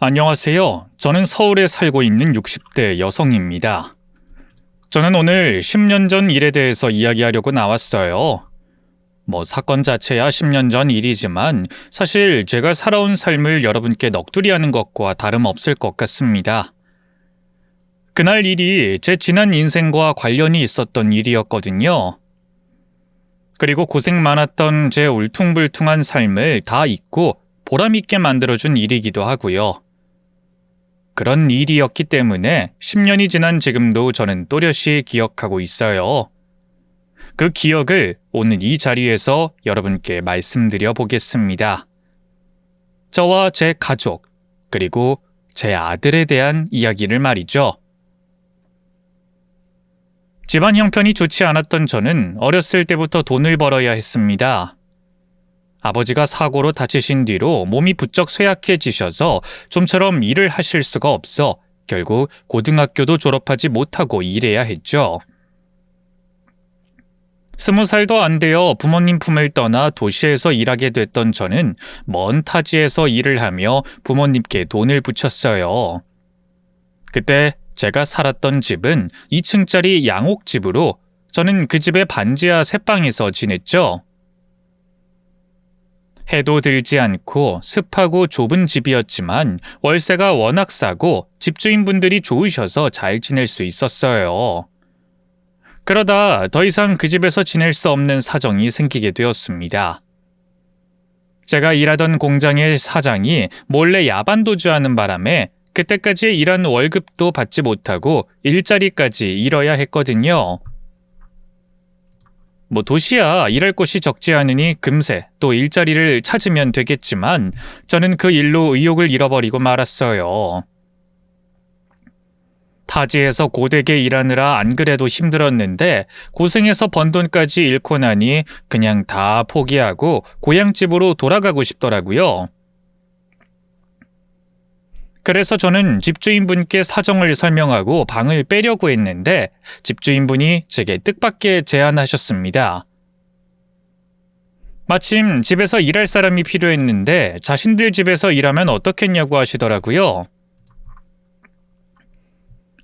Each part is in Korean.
안녕하세요. 저는 서울에 살고 있는 60대 여성입니다. 저는 오늘 10년 전 일에 대해서 이야기하려고 나왔어요. 사건 자체야 10년 전 일이지만 사실 제가 살아온 삶을 여러분께 넋두리하는 것과 다름없을 것 같습니다. 그날 일이 제 지난 인생과 관련이 있었던 일이었거든요. 그리고 고생 많았던 제 울퉁불퉁한 삶을 다 잊고 보람있게 만들어준 일이기도 하고요. 그런 일이었기 때문에 10년이 지난 지금도 저는 또렷이 기억하고 있어요. 그 기억을 오늘 이 자리에서 여러분께 말씀드려 보겠습니다. 저와 제 가족, 그리고 제 아들에 대한 이야기를 말이죠. 집안 형편이 좋지 않았던 저는 어렸을 때부터 돈을 벌어야 했습니다. 아버지가 사고로 다치신 뒤로 몸이 부쩍 쇠약해지셔서 좀처럼 일을 하실 수가 없어 결국 고등학교도 졸업하지 못하고 일해야 했죠. 20살도 안 되어 부모님 품을 떠나 도시에서 일하게 됐던 저는 먼 타지에서 일을 하며 부모님께 돈을 붙였어요. 그때 제가 살았던 집은 2층짜리 양옥집으로 저는 그 집의 반지하 새방에서 지냈죠. 해도 들지 않고 습하고 좁은 집이었지만 월세가 워낙 싸고 집주인분들이 좋으셔서 잘 지낼 수 있었어요. 그러다 더 이상 그 집에서 지낼 수 없는 사정이 생기게 되었습니다. 제가 일하던 공장의 사장이 몰래 야반도주하는 바람에 그때까지 일한 월급도 받지 못하고 일자리까지 잃어야 했거든요. 도시야 일할 곳이 적지 않으니 금세 또 일자리를 찾으면 되겠지만 저는 그 일로 의욕을 잃어버리고 말았어요. 타지에서 고되게 일하느라 안 그래도 힘들었는데 고생해서 번 돈까지 잃고 나니 그냥 다 포기하고 고향집으로 돌아가고 싶더라고요. 그래서 저는 집주인분께 사정을 설명하고 방을 빼려고 했는데 집주인분이 제게 뜻밖의 제안하셨습니다. 마침 집에서 일할 사람이 필요했는데 자신들 집에서 일하면 어떻겠냐고 하시더라고요.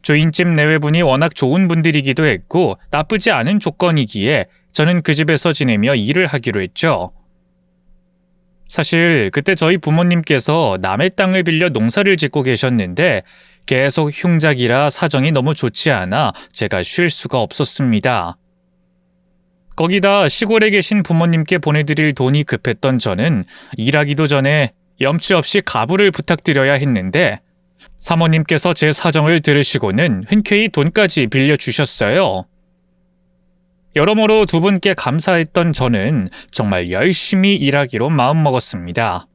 주인집 내외분이 워낙 좋은 분들이기도 했고 나쁘지 않은 조건이기에 저는 그 집에서 지내며 일을 하기로 했죠. 사실 그때 저희 부모님께서 남의 땅을 빌려 농사를 짓고 계셨는데 계속 흉작이라 사정이 너무 좋지 않아 제가 쉴 수가 없었습니다. 거기다 시골에 계신 부모님께 보내드릴 돈이 급했던 저는 일하기도 전에 염치 없이 가부를 부탁드려야 했는데 사모님께서 제 사정을 들으시고는 흔쾌히 돈까지 빌려주셨어요. 여러모로 두 분께 감사했던 저는 정말 열심히 일하기로 마음먹었습니다.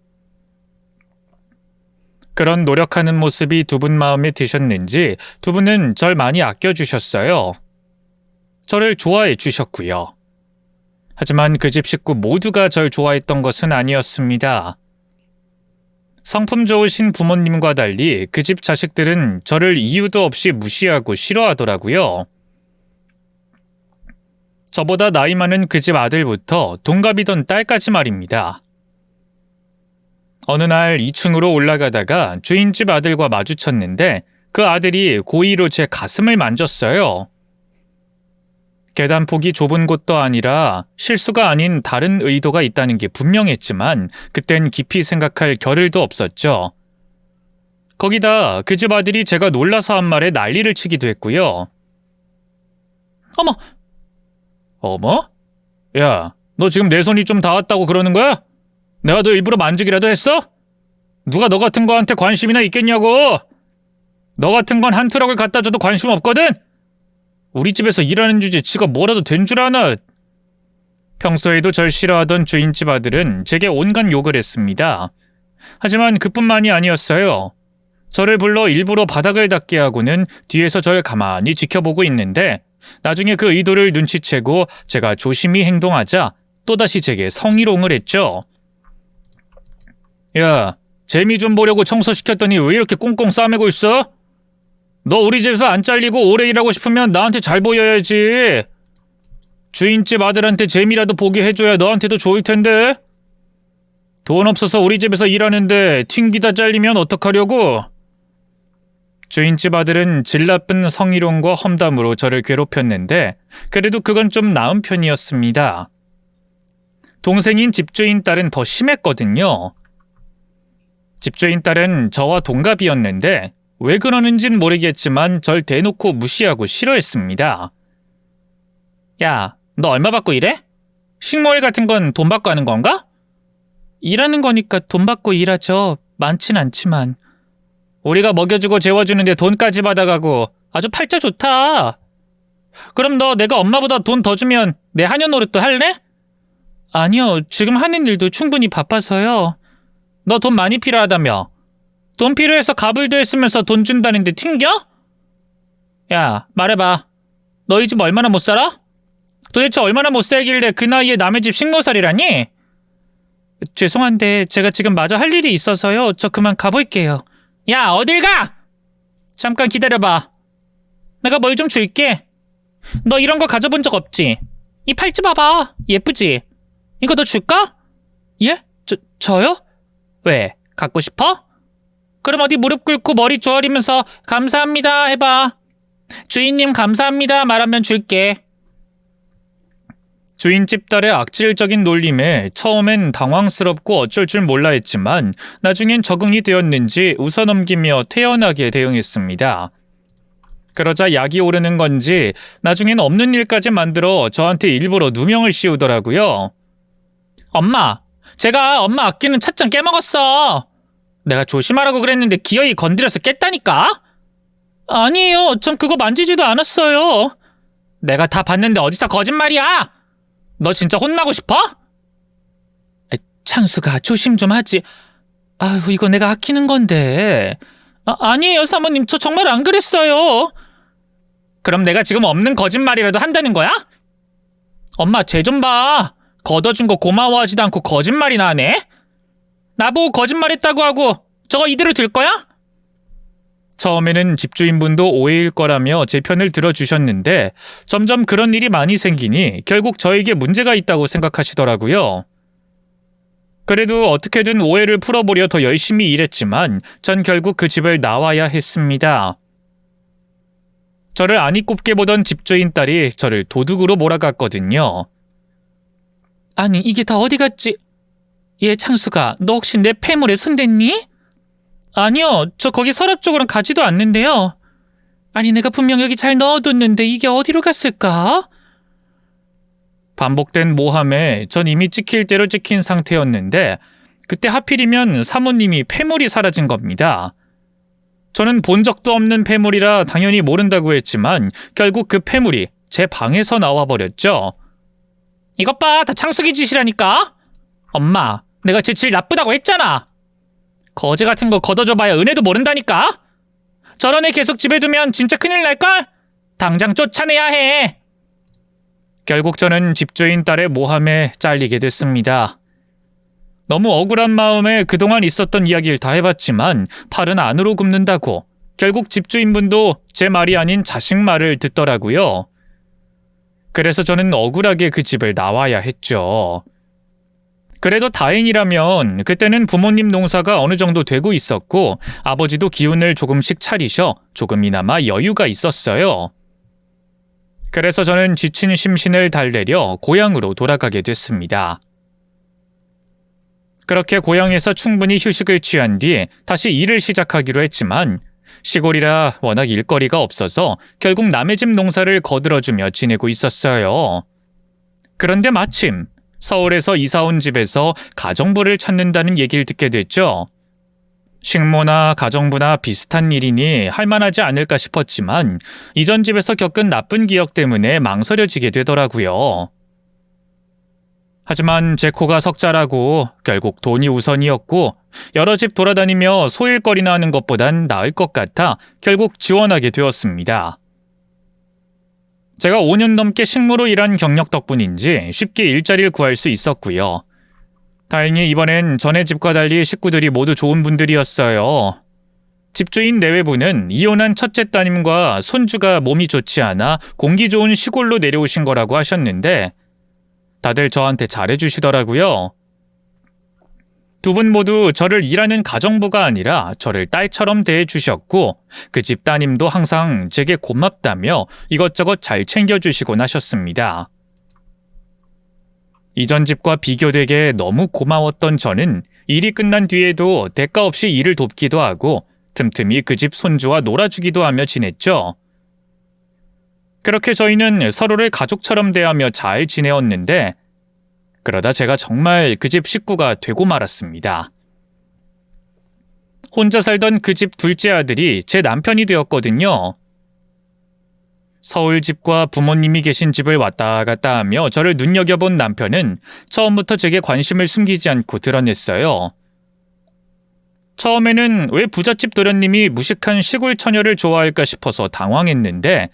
그런 노력하는 모습이 두 분 마음에 드셨는지 두 분은 절 많이 아껴주셨어요. 저를 좋아해 주셨고요. 하지만 그 집 식구 모두가 절 좋아했던 것은 아니었습니다. 성품 좋으신 부모님과 달리 그 집 자식들은 저를 이유도 없이 무시하고 싫어하더라고요. 저보다 나이 많은 그 집 아들부터 동갑이던 딸까지 말입니다. 어느 날 2층으로 올라가다가 주인집 아들과 마주쳤는데 그 아들이 고의로 제 가슴을 만졌어요. 계단폭이 좁은 곳도 아니라 실수가 아닌 다른 의도가 있다는 게 분명했지만 그땐 깊이 생각할 겨를도 없었죠. 거기다 그 집 아들이 제가 놀라서 한 말에 난리를 치기도 했고요. 어머! 어머? 야, 너 지금 내 손이 좀 닿았다고 그러는 거야? 내가 너 일부러 만지기라도 했어? 누가 너 같은 거한테 관심이나 있겠냐고! 너 같은 건 한 트럭을 갖다 줘도 관심 없거든? 우리 집에서 일하는 주제 지가 뭐라도 된 줄 아나? 평소에도 절 싫어하던 주인집 아들은 제게 온갖 욕을 했습니다. 하지만 그뿐만이 아니었어요. 저를 불러 일부러 바닥을 닦게 하고는 뒤에서 절 가만히 지켜보고 있는데 나중에 그 의도를 눈치채고 제가 조심히 행동하자 또다시 제게 성희롱을 했죠. 야, 재미 좀 보려고 청소시켰더니 왜 이렇게 꽁꽁 싸매고 있어? 너 우리 집에서 안 잘리고 오래 일하고 싶으면 나한테 잘 보여야지. 주인집 아들한테 재미라도 보게 해줘야 너한테도 좋을 텐데. 돈 없어서 우리 집에서 일하는데 튕기다 잘리면 어떡하려고? 주인집 아들은 질 나쁜 성희롱과 험담으로 저를 괴롭혔는데 그래도 그건 좀 나은 편이었습니다. 동생인 집주인 딸은 더 심했거든요. 집주인 딸은 저와 동갑이었는데 왜 그러는진 모르겠지만 절 대놓고 무시하고 싫어했습니다. 야, 너 얼마 받고 일해? 식모일 같은 건 돈 받고 하는 건가? 일하는 거니까 돈 받고 일하죠. 많진 않지만. 우리가 먹여주고 재워주는데 돈까지 받아가고 아주 팔자 좋다. 그럼 너 내가 엄마보다 돈 더 주면 내 하녀 노릇도 할래? 아니요, 지금 하는 일도 충분히 바빠서요. 너 돈 많이 필요하다며? 돈 필요해서 가불도 했으면서 돈 준다는데 튕겨? 야, 말해봐. 너희 집 얼마나 못 살아? 도대체 얼마나 못 살길래 그 나이에 남의 집 식모살이라니? 죄송한데 제가 지금 마저 할 일이 있어서요. 저 그만 가볼게요. 야, 어딜 가! 잠깐 기다려봐. 내가 뭘 좀 줄게. 너 이런 거 가져본 적 없지? 이 팔찌 봐봐. 예쁘지? 이거 너 줄까? 예? 저요? 왜? 갖고 싶어? 그럼 어디 무릎 꿇고 머리 조아리면서 감사합니다 해봐. 주인님 감사합니다 말하면 줄게. 주인집 딸의 악질적인 놀림에 처음엔 당황스럽고 어쩔 줄 몰라 했지만 나중엔 적응이 되었는지 웃어넘기며 태연하게 대응했습니다. 그러자 약이 오르는 건지 나중엔 없는 일까지 만들어 저한테 일부러 누명을 씌우더라고요. 엄마, 제가 엄마 아끼는 찻잔 깨먹었어. 내가 조심하라고 그랬는데 기어이 건드려서 깼다니까? 아니에요, 전 그거 만지지도 않았어요. 내가 다 봤는데 어디서 거짓말이야? 너 진짜 혼나고 싶어? 창수가 조심 좀 하지. 아유, 이거 내가 아끼는 건데. 아니에요, 사모님. 저 정말 안 그랬어요. 그럼 내가 지금 없는 거짓말이라도 한다는 거야? 엄마, 쟤 좀 봐. 걷어준 거 고마워하지도 않고 거짓말이나 하네? 나보고 거짓말했다고 하고 저거 이대로 둘 거야? 처음에는 집주인분도 오해일 거라며 제 편을 들어주셨는데 점점 그런 일이 많이 생기니 결국 저에게 문제가 있다고 생각하시더라고요. 그래도 어떻게든 오해를 풀어보려 더 열심히 일했지만 전 결국 그 집을 나와야 했습니다. 저를 안이 꼽게 보던 집주인 딸이 저를 도둑으로 몰아갔거든요. 아니, 이게 다 어디 갔지? 얘 창수가, 너 혹시 내 폐물에 손댔니? 아니요, 저 거기 서랍 쪽으로는 가지도 않는데요. 아니, 내가 분명 여기 잘 넣어뒀는데 이게 어디로 갔을까? 반복된 모함에 전 이미 찍힐 대로 찍힌 상태였는데 그때 하필이면 사모님이 폐물이 사라진 겁니다. 저는 본 적도 없는 폐물이라 당연히 모른다고 했지만 결국 그 폐물이 제 방에서 나와버렸죠. 이것 봐, 다 창숙이 짓이라니까? 엄마, 내가 제 질 나쁘다고 했잖아. 거지 같은 거 걷어줘봐야 은혜도 모른다니까? 저런 애 계속 집에 두면 진짜 큰일 날걸? 당장 쫓아내야 해. 결국 저는 집주인 딸의 모함에 잘리게 됐습니다. 너무 억울한 마음에 그동안 있었던 이야기를 다 해봤지만 팔은 안으로 굽는다고 결국 집주인분도 제 말이 아닌 자식 말을 듣더라고요. 그래서 저는 억울하게 그 집을 나와야 했죠. 그래도 다행이라면 그때는 부모님 농사가 어느 정도 되고 있었고 아버지도 기운을 조금씩 차리셔 조금이나마 여유가 있었어요. 그래서 저는 지친 심신을 달래려 고향으로 돌아가게 됐습니다. 그렇게 고향에서 충분히 휴식을 취한 뒤 다시 일을 시작하기로 했지만 시골이라 워낙 일거리가 없어서 결국 남의 집 농사를 거들어주며 지내고 있었어요. 그런데 마침 서울에서 이사온 집에서 가정부를 찾는다는 얘기를 듣게 됐죠. 식모나 가정부나 비슷한 일이니 할만하지 않을까 싶었지만 이전 집에서 겪은 나쁜 기억 때문에 망설여지게 되더라고요. 하지만 제 코가 석자라고 결국 돈이 우선이었고 여러 집 돌아다니며 소일거리나 하는 것보단 나을 것 같아 결국 지원하게 되었습니다. 제가 5년 넘게 식모로 일한 경력 덕분인지 쉽게 일자리를 구할 수 있었고요. 다행히 이번엔 전에 집과 달리 식구들이 모두 좋은 분들이었어요. 집주인 내외부는 이혼한 첫째 따님과 손주가 몸이 좋지 않아 공기 좋은 시골로 내려오신 거라고 하셨는데 다들 저한테 잘해주시더라고요. 두 분 모두 저를 일하는 가정부가 아니라 저를 딸처럼 대해주셨고 그 집 따님도 항상 제게 고맙다며 이것저것 잘 챙겨주시곤 하셨습니다. 이전 집과 비교되게 너무 고마웠던 저는 일이 끝난 뒤에도 대가 없이 일을 돕기도 하고 틈틈이 그 집 손주와 놀아주기도 하며 지냈죠. 그렇게 저희는 서로를 가족처럼 대하며 잘 지내었는데 그러다 제가 정말 그 집 식구가 되고 말았습니다. 혼자 살던 그 집 둘째 아들이 제 남편이 되었거든요. 서울 집과 부모님이 계신 집을 왔다 갔다 하며 저를 눈여겨본 남편은 처음부터 제게 관심을 숨기지 않고 드러냈어요. 처음에는 왜 부잣집 도련님이 무식한 시골 처녀를 좋아할까 싶어서 당황했는데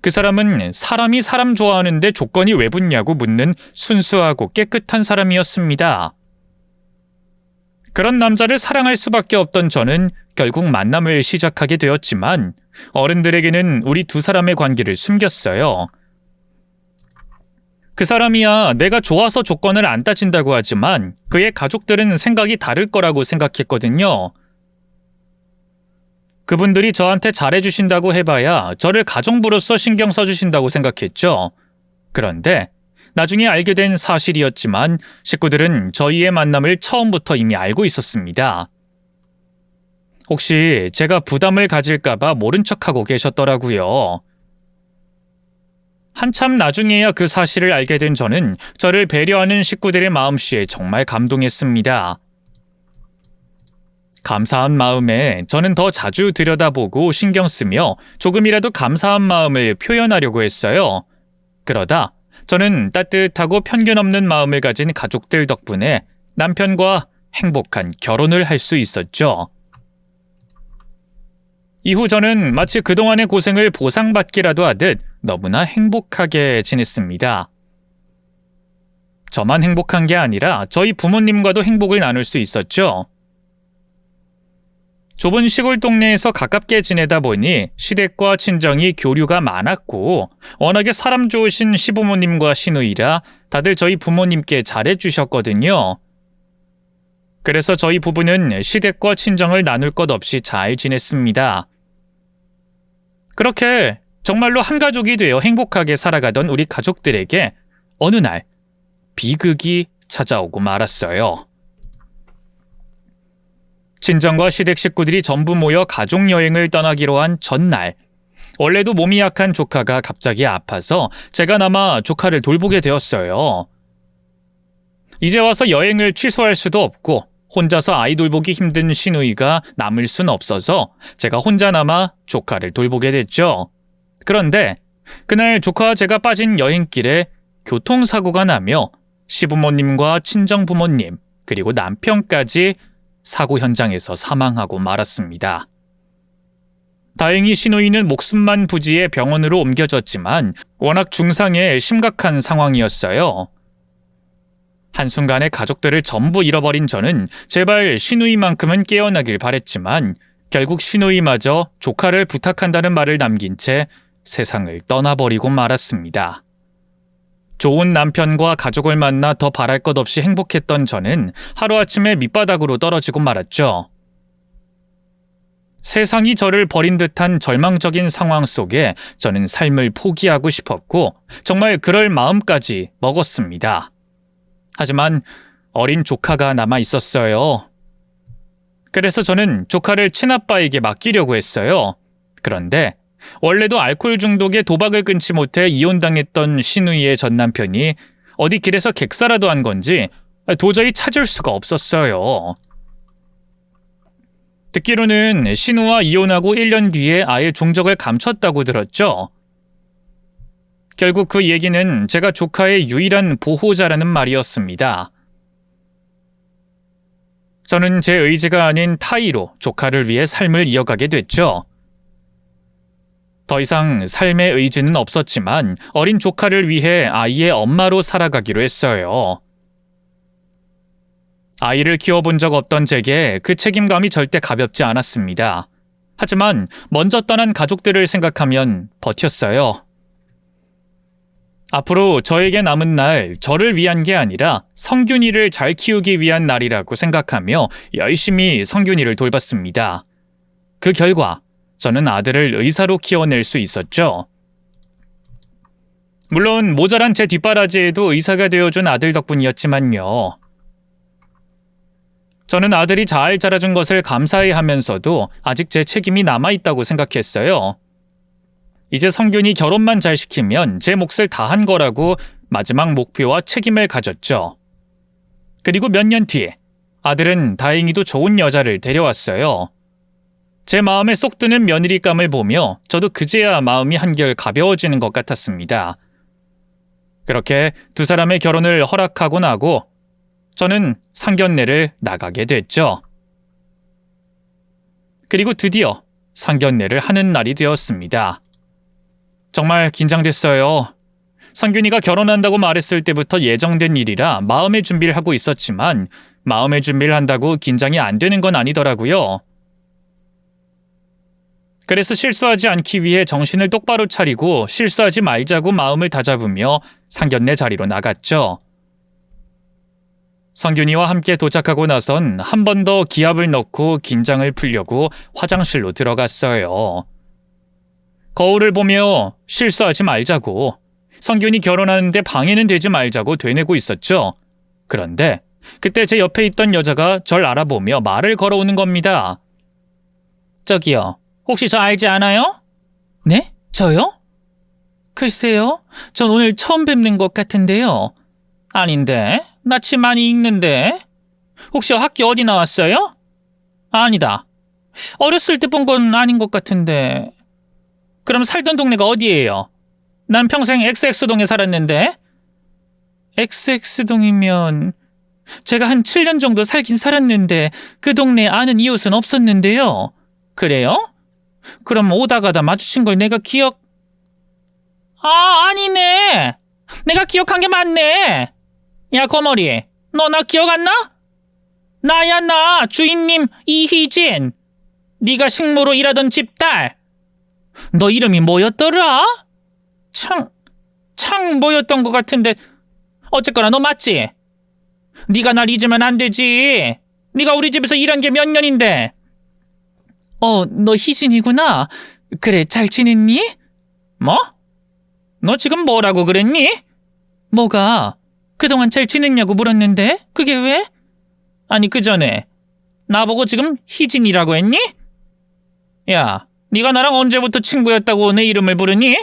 그 사람은 사람이 사람 좋아하는데 조건이 왜 붙냐고 묻는 순수하고 깨끗한 사람이었습니다. 그런 남자를 사랑할 수밖에 없던 저는 결국 만남을 시작하게 되었지만 어른들에게는 우리 두 사람의 관계를 숨겼어요. 그 사람이야 내가 좋아서 조건을 안 따진다고 하지만 그의 가족들은 생각이 다를 거라고 생각했거든요. 그분들이 저한테 잘해주신다고 해봐야 저를 가정부로서 신경 써주신다고 생각했죠. 그런데 나중에 알게 된 사실이었지만 식구들은 저희의 만남을 처음부터 이미 알고 있었습니다. 혹시 제가 부담을 가질까봐 모른 척하고 계셨더라고요. 한참 나중에야 그 사실을 알게 된 저는 저를 배려하는 식구들의 마음씨에 정말 감동했습니다. 감사한 마음에 저는 더 자주 들여다보고 신경 쓰며 조금이라도 감사한 마음을 표현하려고 했어요. 그러다 저는 따뜻하고 편견 없는 마음을 가진 가족들 덕분에 남편과 행복한 결혼을 할 수 있었죠. 이후 저는 마치 그동안의 고생을 보상받기라도 하듯 너무나 행복하게 지냈습니다. 저만 행복한 게 아니라 저희 부모님과도 행복을 나눌 수 있었죠. 좁은 시골 동네에서 가깝게 지내다 보니 시댁과 친정이 교류가 많았고 워낙에 사람 좋으신 시부모님과 시누이라 다들 저희 부모님께 잘해주셨거든요. 그래서 저희 부부는 시댁과 친정을 나눌 것 없이 잘 지냈습니다. 그렇게 정말로 한 가족이 되어 행복하게 살아가던 우리 가족들에게 어느 날 비극이 찾아오고 말았어요. 친정과 시댁 식구들이 전부 모여 가족여행을 떠나기로 한 전날, 원래도 몸이 약한 조카가 갑자기 아파서 제가 남아 조카를 돌보게 되었어요. 이제 와서 여행을 취소할 수도 없고 혼자서 아이 돌보기 힘든 시누이가 남을 순 없어서 제가 혼자 남아 조카를 돌보게 됐죠. 그런데 그날 조카와 제가 빠진 여행길에 교통사고가 나며 시부모님과 친정부모님 그리고 남편까지 사고 현장에서 사망하고 말았습니다. 다행히 시누이는 목숨만 부지해 병원으로 옮겨졌지만 워낙 중상에 심각한 상황이었어요. 한순간에 가족들을 전부 잃어버린 저는 제발 시누이만큼은 깨어나길 바랬지만 결국 시누이마저 조카를 부탁한다는 말을 남긴 채 세상을 떠나버리고 말았습니다. 좋은 남편과 가족을 만나 더 바랄 것 없이 행복했던 저는 하루아침에 밑바닥으로 떨어지고 말았죠. 세상이 저를 버린 듯한 절망적인 상황 속에 저는 삶을 포기하고 싶었고 정말 그럴 마음까지 먹었습니다. 하지만 어린 조카가 남아 있었어요. 그래서 저는 조카를 친아빠에게 맡기려고 했어요. 그런데 원래도 알코올 중독에 도박을 끊지 못해 이혼당했던 시누이의 전 남편이 어디 길에서 객사라도 한 건지 도저히 찾을 수가 없었어요. 듣기로는 신우와 이혼하고 1년 뒤에 아예 종적을 감췄다고 들었죠. 결국 그 얘기는 제가 조카의 유일한 보호자라는 말이었습니다. 저는 제 의지가 아닌 타의로 조카를 위해 삶을 이어가게 됐죠. 더 이상 삶의 의지는 없었지만 어린 조카를 위해 아이의 엄마로 살아가기로 했어요. 아이를 키워본 적 없던 제게 그 책임감이 절대 가볍지 않았습니다. 하지만 먼저 떠난 가족들을 생각하면 버텼어요. 앞으로 저에게 남은 날 저를 위한 게 아니라 성균이를 잘 키우기 위한 날이라고 생각하며 열심히 성균이를 돌봤습니다. 그 결과 저는 아들을 의사로 키워낼 수 있었죠. 물론 모자란 제 뒷바라지에도 의사가 되어준 아들 덕분이었지만요. 저는 아들이 잘 자라준 것을 감사해 하면서도 아직 제 책임이 남아있다고 생각했어요. 이제 성균이 결혼만 잘 시키면 제 몫을 다 한 거라고 마지막 목표와 책임을 가졌죠. 그리고 몇 년 뒤에 아들은 다행히도 좋은 여자를 데려왔어요. 제 마음에 쏙 드는 며느리감을 보며 저도 그제야 마음이 한결 가벼워지는 것 같았습니다. 그렇게 두 사람의 결혼을 허락하고 나고 저는 상견례를 나가게 됐죠. 그리고 드디어 상견례를 하는 날이 되었습니다. 정말 긴장됐어요. 성균이가 결혼한다고 말했을 때부터 예정된 일이라 마음의 준비를 하고 있었지만 마음의 준비를 한다고 긴장이 안 되는 건 아니더라고요. 그래서 실수하지 않기 위해 정신을 똑바로 차리고 실수하지 말자고 마음을 다잡으며 상견례 자리로 나갔죠. 성균이와 함께 도착하고 나선 한 번 더 기합을 넣고 긴장을 풀려고 화장실로 들어갔어요. 거울을 보며 실수하지 말자고, 성균이 결혼하는데 방해는 되지 말자고 되뇌고 있었죠. 그런데 그때 제 옆에 있던 여자가 절 알아보며 말을 걸어오는 겁니다. 저기요, 혹시 저 알지 않아요? 네? 저요? 글쎄요, 전 오늘 처음 뵙는 것 같은데요. 아닌데, 낯이 많이 익는데. 혹시 학교 어디 나왔어요? 아니다. 어렸을 때 본 건 아닌 것 같은데. 그럼 살던 동네가 어디예요? 난 평생 XX동에 살았는데. XX동이면 제가 한 7년 정도 살긴 살았는데 그 동네에 아는 이웃은 없었는데요. 그래요? 그럼 오다 가다 마주친 걸 내가 아니네. 내가 기억한 게 맞네. 야, 거머리, 너 나 기억 안 나? 나야, 나 주인님 이희진. 네가 식모로 일하던 집 딸. 너 이름이 뭐였더라? 창 뭐였던 것 같은데. 어쨌거나 너 맞지? 네가 날 잊으면 안 되지. 네가 우리 집에서 일한 게 몇 년인데. 너 희진이구나. 그래, 잘 지냈니? 뭐? 너 지금 뭐라고 그랬니? 뭐가? 그동안 잘 지냈냐고 물었는데 그게 왜? 아니, 그 전에 나보고 지금 희진이라고 했니? 야, 네가 나랑 언제부터 친구였다고 내 이름을 부르니?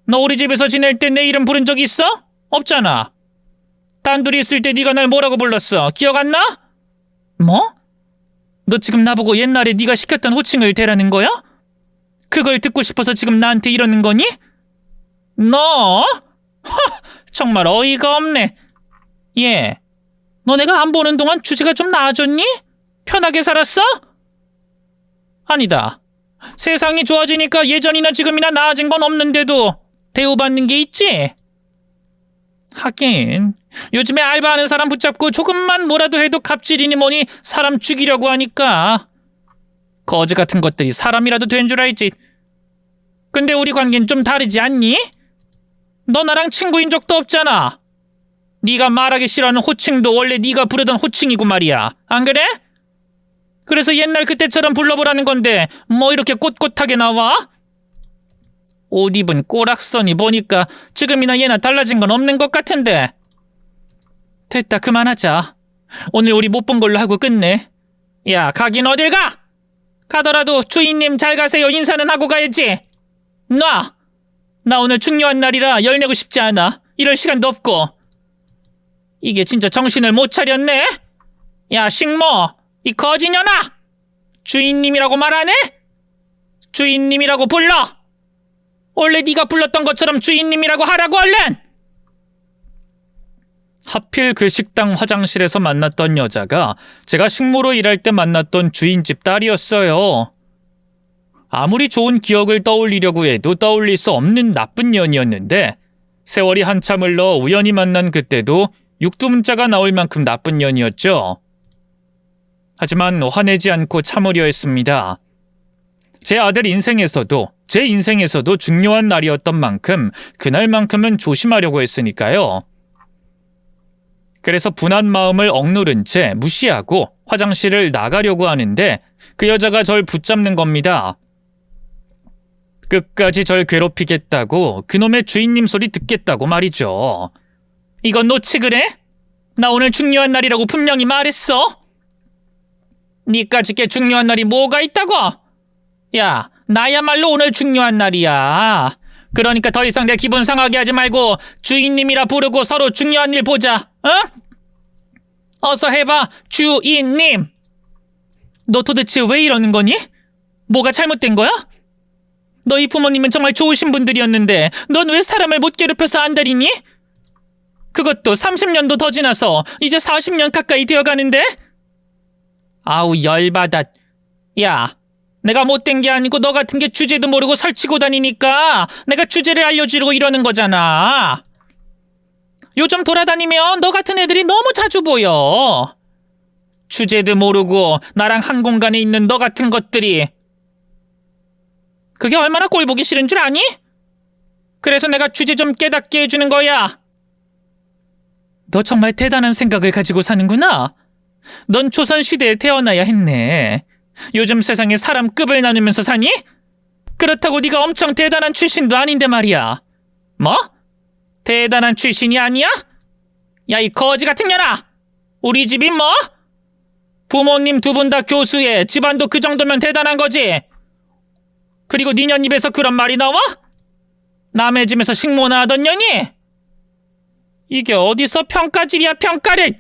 너 우리 집에서 지낼 때 내 이름 부른 적 있어? 없잖아. 단둘이 있을 때 네가 날 뭐라고 불렀어? 기억 안 나? 뭐? 너 지금 나보고 옛날에 네가 시켰던 호칭을 대라는 거야? 그걸 듣고 싶어서 지금 나한테 이러는 거니? 너? 정말 어이가 없네. 얘, 너 내가 안 보는 동안 주제가 좀 나아졌니? 편하게 살았어? 아니다. 세상이 좋아지니까 예전이나 지금이나 나아진 건 없는데도 대우받는 게 있지? 하긴 요즘에 알바하는 사람 붙잡고 조금만 뭐라도 해도 갑질이니 뭐니 사람 죽이려고 하니까. 거지 같은 것들이 사람이라도 된 줄 알지. 근데 우리 관계는 좀 다르지 않니? 너 나랑 친구인 적도 없잖아. 네가 말하기 싫어하는 호칭도 원래 네가 부르던 호칭이고 말이야. 안 그래? 그래서 옛날 그때처럼 불러보라는 건데 뭐 이렇게 꼿꼿하게 나와? 옷 입은 꼬락선이 보니까 지금이나 얘나 달라진 건 없는 것 같은데. 됐다, 그만하자. 오늘 우리 못 본 걸로 하고 끝내. 야, 가긴 어딜 가? 가더라도 주인님 잘 가세요 인사는 하고 가야지. 놔! 나 오늘 중요한 날이라 열 내고 싶지 않아. 이럴 시간도 없고. 이게 진짜 정신을 못 차렸네? 야, 식모, 이 거지년아! 주인님이라고 말 안 해? 주인님이라고 불러! 원래 네가 불렀던 것처럼 주인님이라고 하라고 얼른! 하필 그 식당 화장실에서 만났던 여자가 제가 식모로 일할 때 만났던 주인집 딸이었어요. 아무리 좋은 기억을 떠올리려고 해도 떠올릴 수 없는 나쁜 년이었는데 세월이 한참 흘러 우연히 만난 그때도 육두문자가 나올 만큼 나쁜 년이었죠. 하지만 화내지 않고 참으려 했습니다. 제 아들 인생에서도 제 인생에서도 중요한 날이었던 만큼 그날만큼은 조심하려고 했으니까요. 그래서 분한 마음을 억누른 채 무시하고 화장실을 나가려고 하는데 그 여자가 절 붙잡는 겁니다. 끝까지 절 괴롭히겠다고 그놈의 주인님 소리 듣겠다고 말이죠. 이건 놓치 그래? 나 오늘 중요한 날이라고 분명히 말했어. 니까짓 게 중요한 날이 뭐가 있다고? 야, 나야말로 오늘 중요한 날이야. 그러니까 더 이상 내 기분 상하게 하지 말고 주인님이라 부르고 서로 중요한 일 보자. 어? 어서 해봐, 주인님. 너 도대체 왜 이러는 거니? 뭐가 잘못된 거야? 너희 부모님은 정말 좋으신 분들이었는데 넌 왜 사람을 못 괴롭혀서 안달이니? 그것도 30년도 더 지나서 이제 40년 가까이 되어가는데? 아우 열받아. 야, 내가 못된 게 아니고 너 같은 게 주제도 모르고 설치고 다니니까 내가 주제를 알려주려고 이러는 거잖아. 요즘 돌아다니면 너 같은 애들이 너무 자주 보여. 주제도 모르고 나랑 한 공간에 있는 너 같은 것들이. 그게 얼마나 꼴보기 싫은 줄 아니? 그래서 내가 주제 좀 깨닫게 해주는 거야. 너 정말 대단한 생각을 가지고 사는구나. 넌 조선시대에 태어나야 했네. 요즘 세상에 사람 급을 나누면서 사니? 그렇다고 네가 엄청 대단한 출신도 아닌데 말이야. 뭐? 대단한 출신이 아니야? 야, 이 거지 같은 년아! 우리 집이 뭐? 부모님 두 분 다 교수에 집안도 그 정도면 대단한 거지. 그리고 니년 입에서 그런 말이 나와? 남의 집에서 식모나 하던 년이? 이게 어디서 평가질이야, 평가를!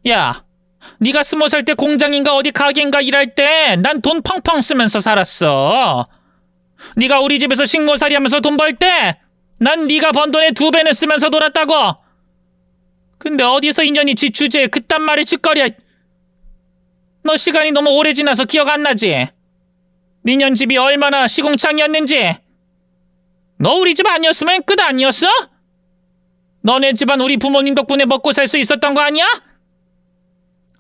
야, 네가 20살 때 공장인가 어디 가게인가 일할 때 난 돈 펑펑 쓰면서 살았어. 네가 우리 집에서 식모살이 하면서 돈 벌 때 난 네가 번 돈의 2배는 쓰면서 놀았다고. 근데 어디서 인연이 지 주제에 그딴 말을 짓거려. 너 시간이 너무 오래 지나서 기억 안 나지? 니년 집이 얼마나 시궁창이었는지. 너 우리 집 아니었으면 끝 아니었어? 너네 집안 우리 부모님 덕분에 먹고 살 수 있었던 거 아니야?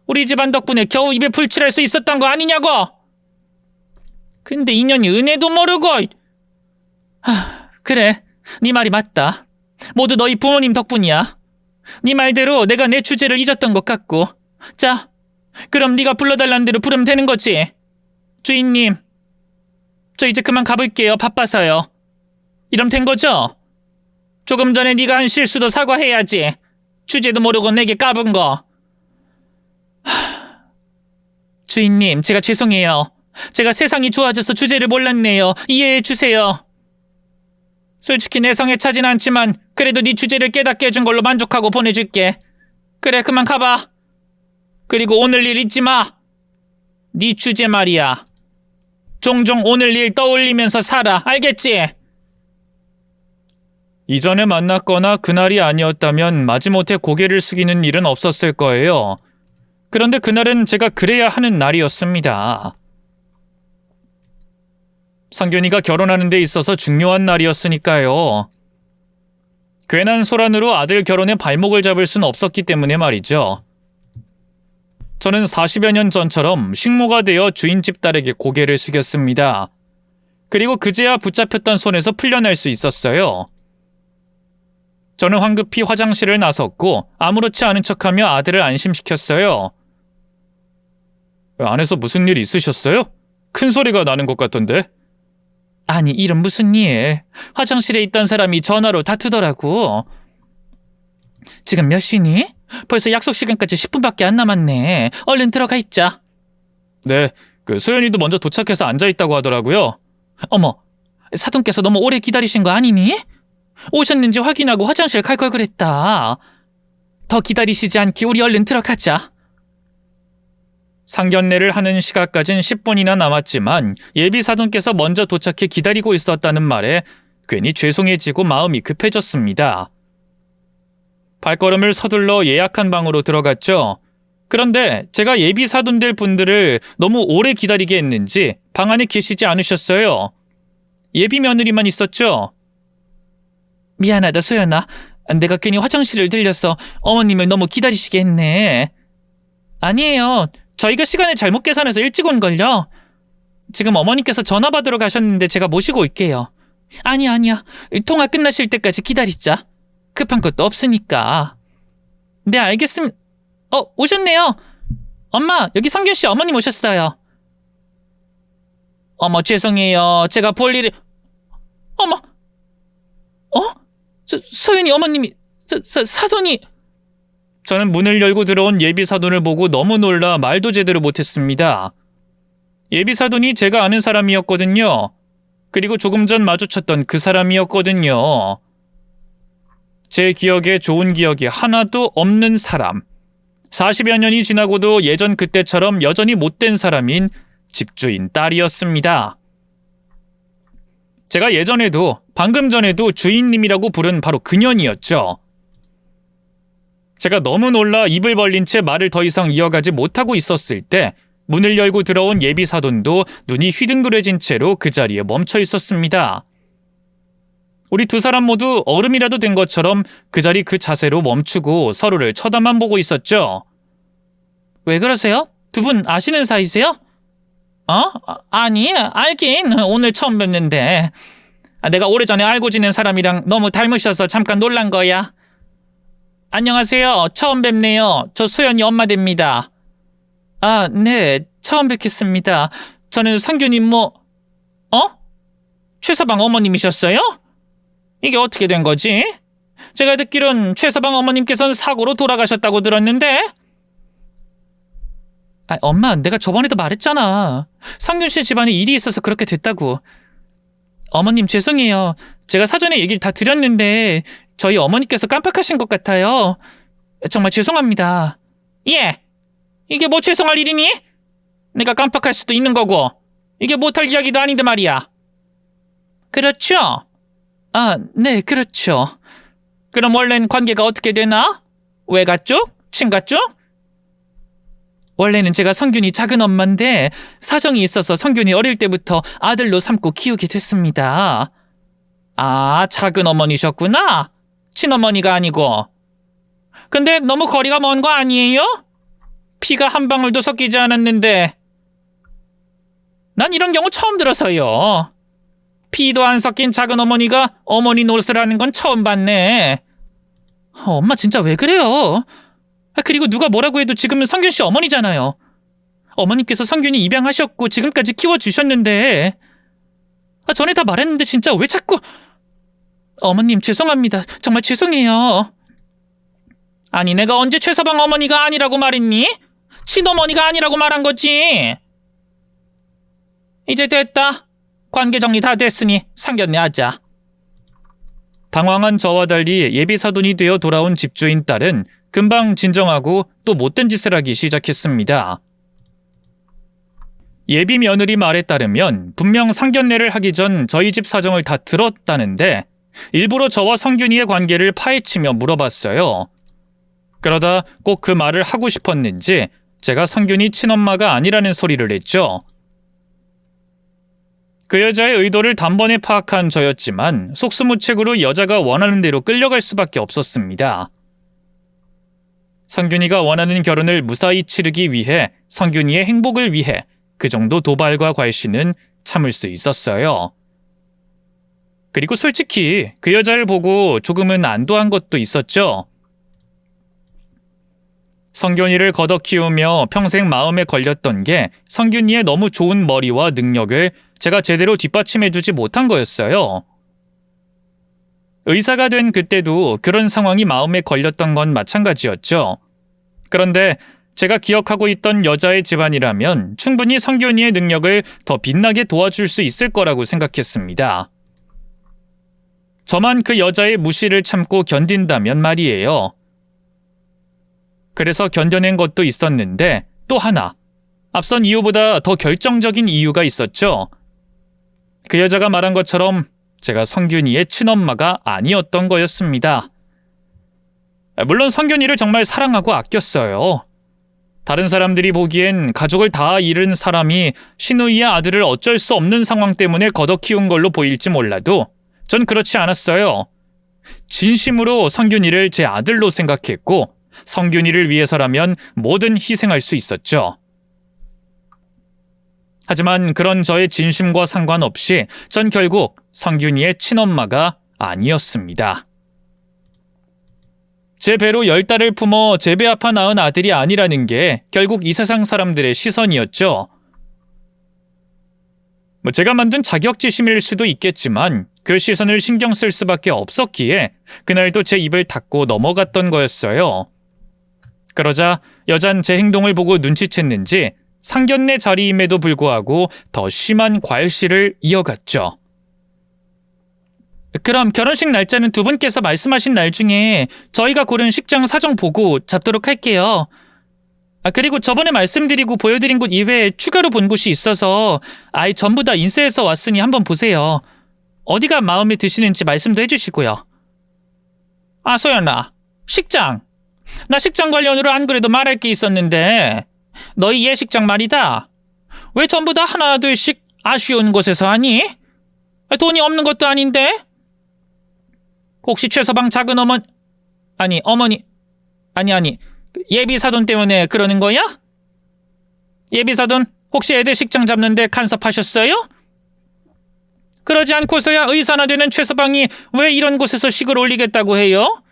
우리 집안 덕분에 겨우 입에 풀칠할 수 있었던 거 아니냐고. 근데 인연이 은혜도 모르고. 그래, 네 말이 맞다. 모두 너희 부모님 덕분이야. 네 말대로 내가 내 주제를 잊었던 것 같고. 자, 그럼 네가 불러달라는 대로 부르면 되는 거지. 주인님, 저 이제 그만 가볼게요. 바빠서요. 이러면 된 거죠? 조금 전에 네가 한 실수도 사과해야지. 주제도 모르고 내게 까분 거. 주인님, 제가 죄송해요. 제가 세상이 좋아져서 주제를 몰랐네요. 이해해 주세요. 솔직히 내 성에 차진 않지만 그래도 네 주제를 깨닫게 해준 걸로 만족하고 보내줄게. 그래, 그만 가봐. 그리고 오늘 일 잊지 마. 네 주제 말이야. 종종 오늘 일 떠올리면서 살아. 알겠지? 이전에 만났거나 그날이 아니었다면 마지못해 고개를 숙이는 일은 없었을 거예요. 그런데 그날은 제가 그래야 하는 날이었습니다. 상균이가 결혼하는 데 있어서 중요한 날이었으니까요. 괜한 소란으로 아들 결혼에 발목을 잡을 순 없었기 때문에 말이죠. 저는 40여 년 전처럼 식모가 되어 주인집 딸에게 고개를 숙였습니다. 그리고 그제야 붙잡혔던 손에서 풀려날 수 있었어요. 저는 황급히 화장실을 나섰고 아무렇지 않은 척하며 아들을 안심시켰어요. 안에서 무슨 일 있으셨어요? 큰 소리가 나는 것 같던데. 아니, 이런 무슨 일. 화장실에 있던 사람이 전화로 다투더라고. 지금 몇 시니? 벌써 약속 시간까지 10분밖에 안 남았네. 얼른 들어가 있자. 네, 소연이도 먼저 도착해서 앉아있다고 하더라고요. 어머, 사돈께서 너무 오래 기다리신 거 아니니? 오셨는지 확인하고 화장실 갈 걸 그랬다. 더 기다리시지 않게 우리 얼른 들어가자. 상견례를 하는 시각까진 10분이나 남았지만 예비 사돈께서 먼저 도착해 기다리고 있었다는 말에 괜히 죄송해지고 마음이 급해졌습니다. 발걸음을 서둘러 예약한 방으로 들어갔죠. 그런데 제가 예비 사돈될 분들을 너무 오래 기다리게 했는지 방 안에 계시지 않으셨어요. 예비 며느리만 있었죠. 미안하다, 소연아. 내가 괜히 화장실을 들려서 어머님을 너무 기다리시게 했네. 아니에요. 저희가 시간을 잘못 계산해서 일찍 온걸요. 지금 어머니께서 전화 받으러 가셨는데 제가 모시고 올게요. 아니야. 통화 끝나실 때까지 기다리자. 급한 것도 없으니까. 네, 알겠습니다. 오셨네요. 엄마, 여기 성균 씨 어머님 오셨어요. 어머, 죄송해요. 제가 볼 일이... 어머! 소연이 어머님이... 사돈이... 저는 문을 열고 들어온 예비 사돈을 보고 너무 놀라 말도 제대로 못했습니다. 예비 사돈이 제가 아는 사람이었거든요. 그리고 조금 전 마주쳤던 그 사람이었거든요. 제 기억에 좋은 기억이 하나도 없는 사람. 40여 년이 지나고도 예전 그때처럼 여전히 못된 사람인 집주인 딸이었습니다. 제가 예전에도 방금 전에도 주인님이라고 부른 바로 그년이었죠. 제가 너무 놀라 입을 벌린 채 말을 더 이상 이어가지 못하고 있었을 때 문을 열고 들어온 예비 사돈도 눈이 휘둥그레진 채로 그 자리에 멈춰 있었습니다. 우리 두 사람 모두 어른이라도 된 것처럼 그 자리 그 자세로 멈추고 서로를 쳐다만 보고 있었죠. 왜 그러세요? 두 분 아시는 사이세요? 아니, 알긴 오늘 처음 뵙는데. 내가 오래전에 알고 지낸 사람이랑 너무 닮으셔서 잠깐 놀란 거야. 안녕하세요. 처음 뵙네요. 저 소연이 엄마 됩니다. 네. 처음 뵙겠습니다. 저는 성균이 최서방 어머님이셨어요? 이게 어떻게 된 거지? 제가 듣기론 최서방 어머님께서는 사고로 돌아가셨다고 들었는데? 엄마, 내가 저번에도 말했잖아. 성균 씨 집안에 일이 있어서 그렇게 됐다고. 어머님 죄송해요. 제가 사전에 얘기를 다 드렸는데 저희 어머니께서 깜빡하신 것 같아요. 정말 죄송합니다. 예, 이게 뭐 죄송할 일이니? 내가 깜빡할 수도 있는 거고 이게 못할 이야기도 아닌데 말이야. 그렇죠? 네, 그렇죠. 그럼 원래는 관계가 어떻게 되나? 외가 쪽? 친가 쪽? 원래는 제가 성균이 작은 엄마인데 사정이 있어서 성균이 어릴 때부터 아들로 삼고 키우게 됐습니다. 작은 어머니셨구나? 친어머니가 아니고. 근데 너무 거리가 먼 거 아니에요? 피가 한 방울도 섞이지 않았는데. 난 이런 경우 처음 들어서요. 피도 안 섞인 작은 어머니가 어머니 노릇을 하는 건 처음 봤네. 엄마 진짜 왜 그래요? 그리고 누가 뭐라고 해도 지금은 성균 씨 어머니잖아요. 어머님께서 성균이 입양하셨고 지금까지 키워주셨는데. 전에 다 말했는데 진짜 왜 자꾸... 어머님 죄송합니다. 정말 죄송해요. 아니 내가 언제 최서방 어머니가 아니라고 말했니? 친어머니가 아니라고 말한 거지. 이제 됐다. 관계 정리 다 됐으니 상견례 하자. 당황한 저와 달리 예비 사돈이 되어 돌아온 집주인 딸은 금방 진정하고 또 못된 짓을 하기 시작했습니다. 예비 며느리 말에 따르면 분명 상견례를 하기 전 저희 집 사정을 다 들었다는데 일부러 저와 성균이의 관계를 파헤치며 물어봤어요. 그러다 꼭 그 말을 하고 싶었는지 제가 성균이 친엄마가 아니라는 소리를 했죠. 그 여자의 의도를 단번에 파악한 저였지만 속수무책으로 여자가 원하는 대로 끌려갈 수밖에 없었습니다. 성균이가 원하는 결혼을 무사히 치르기 위해 성균이의 행복을 위해 그 정도 도발과 괄시는 참을 수 있었어요. 그리고 솔직히 그 여자를 보고 조금은 안도한 것도 있었죠. 성균이를 걷어 키우며 평생 마음에 걸렸던 게 성균이의 너무 좋은 머리와 능력을 제가 제대로 뒷받침해주지 못한 거였어요. 의사가 된 그때도 그런 상황이 마음에 걸렸던 건 마찬가지였죠. 그런데 제가 기억하고 있던 여자의 집안이라면 충분히 성균이의 능력을 더 빛나게 도와줄 수 있을 거라고 생각했습니다. 저만 그 여자의 무시를 참고 견딘다면 말이에요. 그래서 견뎌낸 것도 있었는데 또 하나, 앞선 이유보다 더 결정적인 이유가 있었죠. 그 여자가 말한 것처럼 제가 성균이의 친엄마가 아니었던 거였습니다. 물론 성균이를 정말 사랑하고 아꼈어요. 다른 사람들이 보기엔 가족을 다 잃은 사람이 시누이의 아들을 어쩔 수 없는 상황 때문에 걷어 키운 걸로 보일지 몰라도 전 그렇지 않았어요. 진심으로 성균이를 제 아들로 생각했고 성균이를 위해서라면 뭐든 희생할 수 있었죠. 하지만 그런 저의 진심과 상관없이 전 결국 성균이의 친엄마가 아니었습니다. 제 배로 10달을 품어 제 배 아파 낳은 아들이 아니라는 게 결국 이 세상 사람들의 시선이었죠. 제가 만든 자격지심일 수도 있겠지만 그 시선을 신경 쓸 수밖에 없었기에 그날도 제 입을 닫고 넘어갔던 거였어요. 그러자 여잔 제 행동을 보고 눈치챘는지 상견례 자리임에도 불구하고 더 심한 과일씨를 이어갔죠. 그럼 결혼식 날짜는 두 분께서 말씀하신 날 중에 저희가 고른 식장 사정 보고 잡도록 할게요. 그리고 저번에 말씀드리고 보여드린 곳 이외에 추가로 본 곳이 있어서 아예 전부 다 인쇄해서 왔으니 한번 보세요. 어디가 마음에 드시는지 말씀도 해주시고요. 소연아, 식장. 나 식장 관련으로 안 그래도 말할 게 있었는데 너희 예식장 말이다. 왜 전부 다 하나 둘씩 아쉬운 곳에서 하니? 돈이 없는 것도 아닌데? 혹시 최서방 작은 어머니 예비 사돈 때문에 그러는 거야? 예비 사돈 혹시 애들 식장 잡는데 간섭하셨어요? 그러지 않고서야 의사나 되는 최서방이 왜 이런 곳에서 식을 올리겠다고 해요?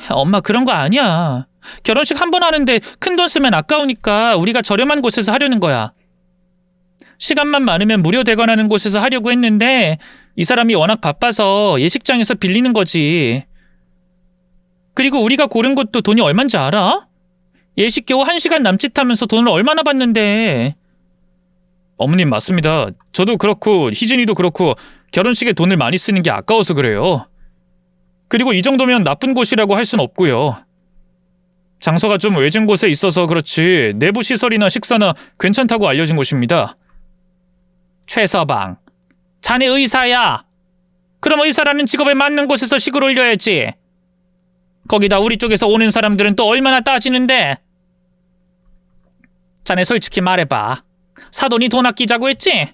엄마 그런 거 아니야. 결혼식 한 번 하는데 큰돈 쓰면 아까우니까 우리가 저렴한 곳에서 하려는 거야. 시간만 많으면 무료 대관하는 곳에서 하려고 했는데 이 사람이 워낙 바빠서 예식장에서 빌리는 거지. 그리고 우리가 고른 곳도 돈이 얼만지 알아? 예식 겨우 1시간 남짓하면서 돈을 얼마나 받는데. 어머님 맞습니다. 저도 그렇고 희진이도 그렇고 결혼식에 돈을 많이 쓰는 게 아까워서 그래요. 그리고 이 정도면 나쁜 곳이라고 할 순 없고요. 장소가 좀 외진 곳에 있어서 그렇지 내부 시설이나 식사나 괜찮다고 알려진 곳입니다. 최서방, 자네 의사야. 그럼 의사라는 직업에 맞는 곳에서 식을 올려야지. 거기다 우리 쪽에서 오는 사람들은 또 얼마나 따지는데. 자네 솔직히 말해봐. 사돈이 돈 아끼자고 했지?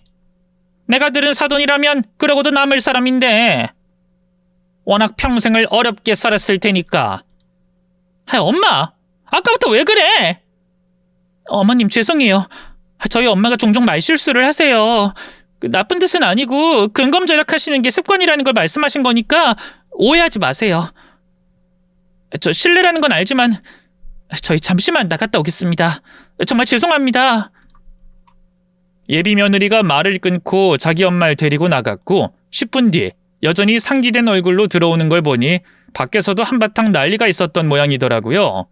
내가 들은 사돈이라면 그러고도 남을 사람인데. 워낙 평생을 어렵게 살았을 테니까. 엄마! 아까부터 왜 그래? 어머님 죄송해요. 저희 엄마가 종종 말실수를 하세요. 나쁜 뜻은 아니고 근검절약하시는 게 습관이라는 걸 말씀하신 거니까 오해하지 마세요. 저 실례라는 건 알지만 저희 잠시만 나갔다 오겠습니다. 정말 죄송합니다. 예비 며느리가 말을 끊고 자기 엄마를 데리고 나갔고 10분 뒤 여전히 상기된 얼굴로 들어오는 걸 보니 밖에서도 한바탕 난리가 있었던 모양이더라고요.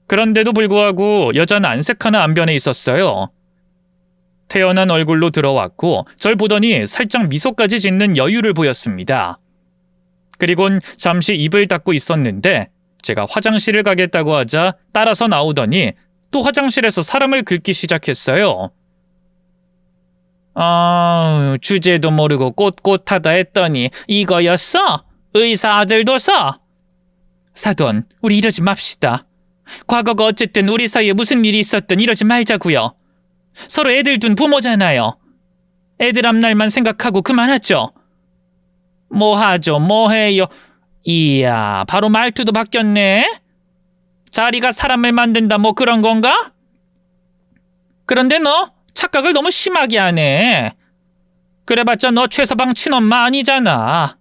그런데도 불구하고 여자는 안색 하나 안 변해 있었어요. 태연한 얼굴로 들어왔고 절 보더니 살짝 미소까지 짓는 여유를 보였습니다. 그리곤 잠시 입을 닫고 있었는데 제가 화장실을 가겠다고 하자 따라서 나오더니 또 화장실에서 사람을 긁기 시작했어요. 주제도 모르고 꼿꼿하다 했더니 이거였어? 의사 아들도서? 사돈, 우리 이러지 맙시다. 과거가 어쨌든 우리 사이에 무슨 일이 있었든 이러지 말자고요. 서로 애들 둔 부모잖아요. 애들 앞날만 생각하고 그만하죠. 뭐하죠, 뭐해요. 이야, 바로 말투도 바뀌었네. 자리가 사람을 만든다 뭐 그런 건가? 그런데 너 착각을 너무 심하게 하네. 그래봤자 너 최서방 친엄마 아니잖아.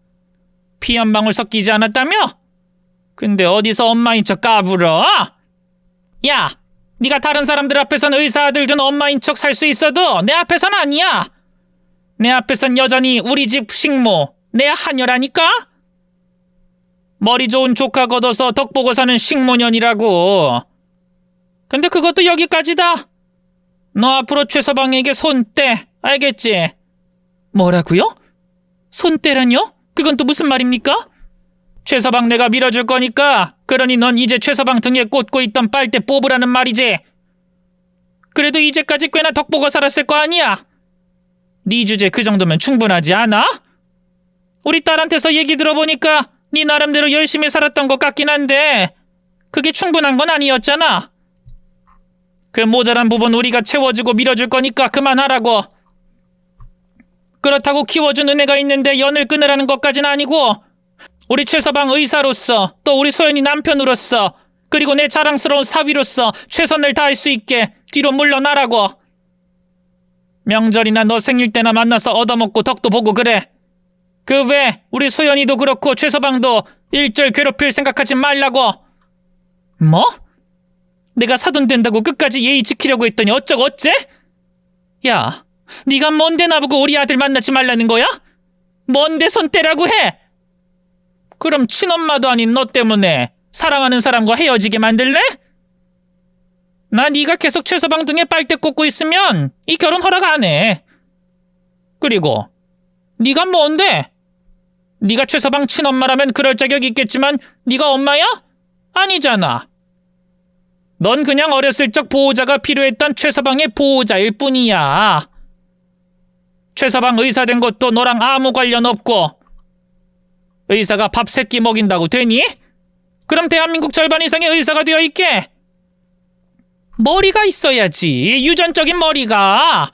피 한 방울 섞이지 않았다며? 근데 어디서 엄마인 척 까불어? 야, 네가 다른 사람들 앞에선 의사 아들 둔 엄마인 척 살 수 있어도 내 앞에선 아니야. 내 앞에선 여전히 우리 집 식모, 내 하녀라니까? 머리 좋은 조카 걷어서 덕 보고 사는 식모년이라고. 근데 그것도 여기까지다. 너 앞으로 최서방에게 손 떼, 알겠지? 뭐라고요? 손 떼라뇨? 그건 또 무슨 말입니까? 최서방 내가 밀어줄 거니까 그러니 넌 이제 최서방 등에 꽂고 있던 빨대 뽑으라는 말이지. 그래도 이제까지 꽤나 덕보고 살았을 거 아니야. 네 주제 그 정도면 충분하지 않아? 우리 딸한테서 얘기 들어보니까 네 나름대로 열심히 살았던 것 같긴 한데 그게 충분한 건 아니었잖아. 그 모자란 부분 우리가 채워주고 밀어줄 거니까 그만하라고. 그렇다고 키워준 은혜가 있는데 연을 끊으라는 것까진 아니고 우리 최서방 의사로서 또 우리 소연이 남편으로서 그리고 내 자랑스러운 사위로서 최선을 다할 수 있게 뒤로 물러나라고. 명절이나 너 생일 때나 만나서 얻어먹고 덕도 보고 그래. 그 외 우리 소연이도 그렇고 최서방도 일절 괴롭힐 생각하지 말라고. 뭐? 내가 사돈 된다고 끝까지 예의 지키려고 했더니 어쩌고 어째? 야, 네가 뭔데 나보고 우리 아들 만나지 말라는 거야? 뭔데 손 떼라고 해? 그럼 친엄마도 아닌 너 때문에 사랑하는 사람과 헤어지게 만들래? 나 네가 계속 최서방 등에 빨대 꽂고 있으면 이 결혼 허락 안 해. 그리고 네가 뭔데? 네가 최서방 친엄마라면 그럴 자격 있겠지만 네가 엄마야? 아니잖아. 넌 그냥 어렸을 적 보호자가 필요했던 최서방의 보호자일 뿐이야. 최서방 의사 된 것도 너랑 아무 관련 없고. 의사가 밥 세 끼 먹인다고 되니? 그럼 대한민국 절반 이상의 의사가 되어 있게. 머리가 있어야지. 유전적인 머리가.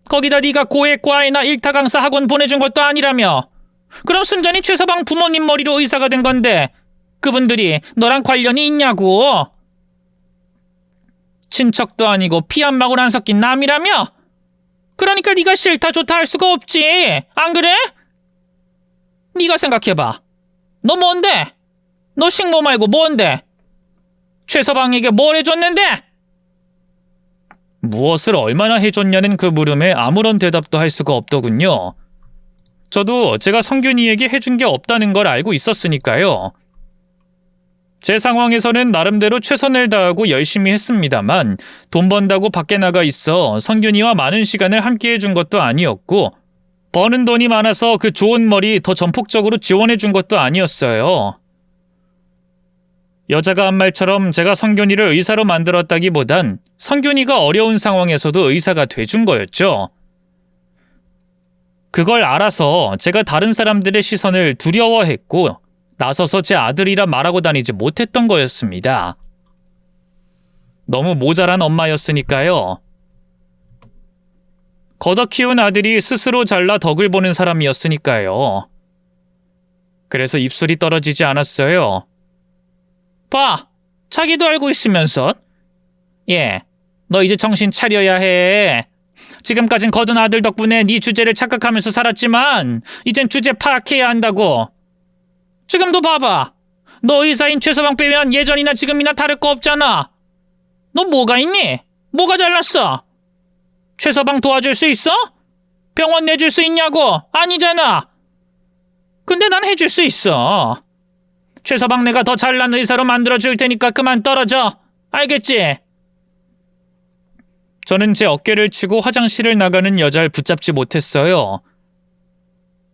거기다 네가 고액과외나 일타 강사 학원 보내준 것도 아니라며. 그럼 순전히 최서방 부모님 머리로 의사가 된 건데 그분들이 너랑 관련이 있냐고. 친척도 아니고 피 한 방울 안 섞인 남이라며? 그러니까 네가 싫다 좋다 할 수가 없지. 안 그래? 네가 생각해봐. 너 뭔데? 너 식모 말고 뭔데? 최서방에게 뭘 해줬는데? 무엇을 얼마나 해줬냐는 그 물음에 아무런 대답도 할 수가 없더군요. 저도 제가 성균이에게 해준 게 없다는 걸 알고 있었으니까요. 제 상황에서는 나름대로 최선을 다하고 열심히 했습니다만 돈 번다고 밖에 나가 있어 성균이와 많은 시간을 함께 해준 것도 아니었고 버는 돈이 많아서 그 좋은 머리 더 전폭적으로 지원해 준 것도 아니었어요. 여자가 한 말처럼 제가 성균이를 의사로 만들었다기보단 성균이가 어려운 상황에서도 의사가 돼준 거였죠. 그걸 알아서 제가 다른 사람들의 시선을 두려워했고 나서서 제 아들이라 말하고 다니지 못했던 거였습니다. 너무 모자란 엄마였으니까요. 걷어 키운 아들이 스스로 잘나 덕을 보는 사람이었으니까요. 그래서 입술이 떨어지지 않았어요. 봐, 자기도 알고 있으면서. 너 이제 정신 차려야 해. 지금까진 거둔 아들 덕분에 네 주제를 착각하면서 살았지만 이젠 주제 파악해야 한다고. 지금도 봐봐. 너 의사인 최서방 빼면 예전이나 지금이나 다를 거 없잖아. 너 뭐가 있니? 뭐가 잘났어? 최서방 도와줄 수 있어? 병원 내줄 수 있냐고? 아니잖아. 근데 난 해줄 수 있어. 최서방 내가 더 잘난 의사로 만들어줄 테니까 그만 떨어져. 알겠지? 저는 제 어깨를 치고 화장실을 나가는 여자를 붙잡지 못했어요.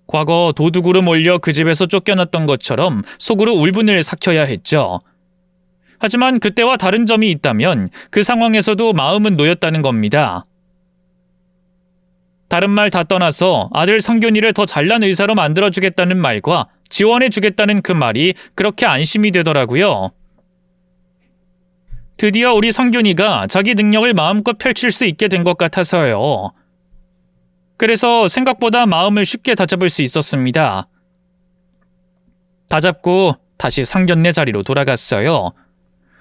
과거 도둑으로 몰려 그 집에서 쫓겨났던 것처럼 속으로 울분을 삭혀야 했죠. 하지만 그때와 다른 점이 있다면 그 상황에서도 마음은 놓였다는 겁니다. 다른 말 다 떠나서 아들 성균이를 더 잘난 의사로 만들어주겠다는 말과 지원해주겠다는 그 말이 그렇게 안심이 되더라고요. 드디어 우리 성균이가 자기 능력을 마음껏 펼칠 수 있게 된 것 같아서요. 그래서 생각보다 마음을 쉽게 다잡을 수 있었습니다. 다잡고 다시 상견례 자리로 돌아갔어요.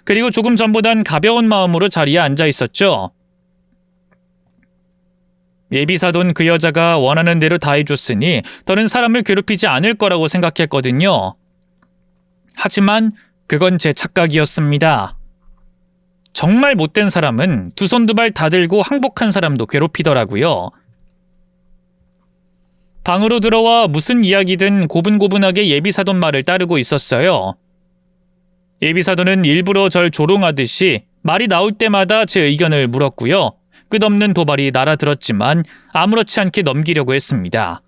그리고 조금 전보단 가벼운 마음으로 자리에 앉아 있었죠. 예비사돈 그 여자가 원하는 대로 다 해줬으니 더는 사람을 괴롭히지 않을 거라고 생각했거든요. 하지만 그건 제 착각이었습니다. 정말 못된 사람은 두 손 두 발 다 들고 항복한 사람도 괴롭히더라고요. 방으로 들어와 무슨 이야기든 고분고분하게 예비사돈 말을 따르고 있었어요. 예비사돈은 일부러 절 조롱하듯이 말이 나올 때마다 제 의견을 물었고요. 끝없는 도발이 날아들었지만 아무렇지 않게 넘기려고 했습니다.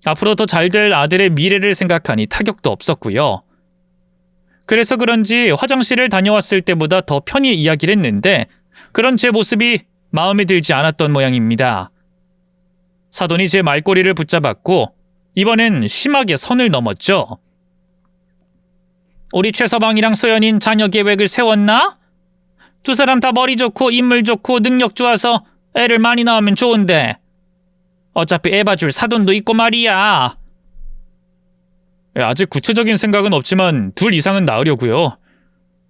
앞으로 더 잘 될 아들의 미래를 생각하니 타격도 없었고요. 그래서 그런지 화장실을 다녀왔을 때보다 더 편히 이야기를 했는데 그런 제 모습이 마음에 들지 않았던 모양입니다. 사돈이 제 말꼬리를 붙잡았고 이번엔 심하게 선을 넘었죠. 우리 최서방이랑 소연인 자녀 계획을 세웠나? 두 사람 다 머리 좋고 인물 좋고 능력 좋아서 애를 많이 낳으면 좋은데 어차피 애 봐줄 사돈도 있고 말이야. 아직 구체적인 생각은 없지만 둘 이상은 낳으려고요.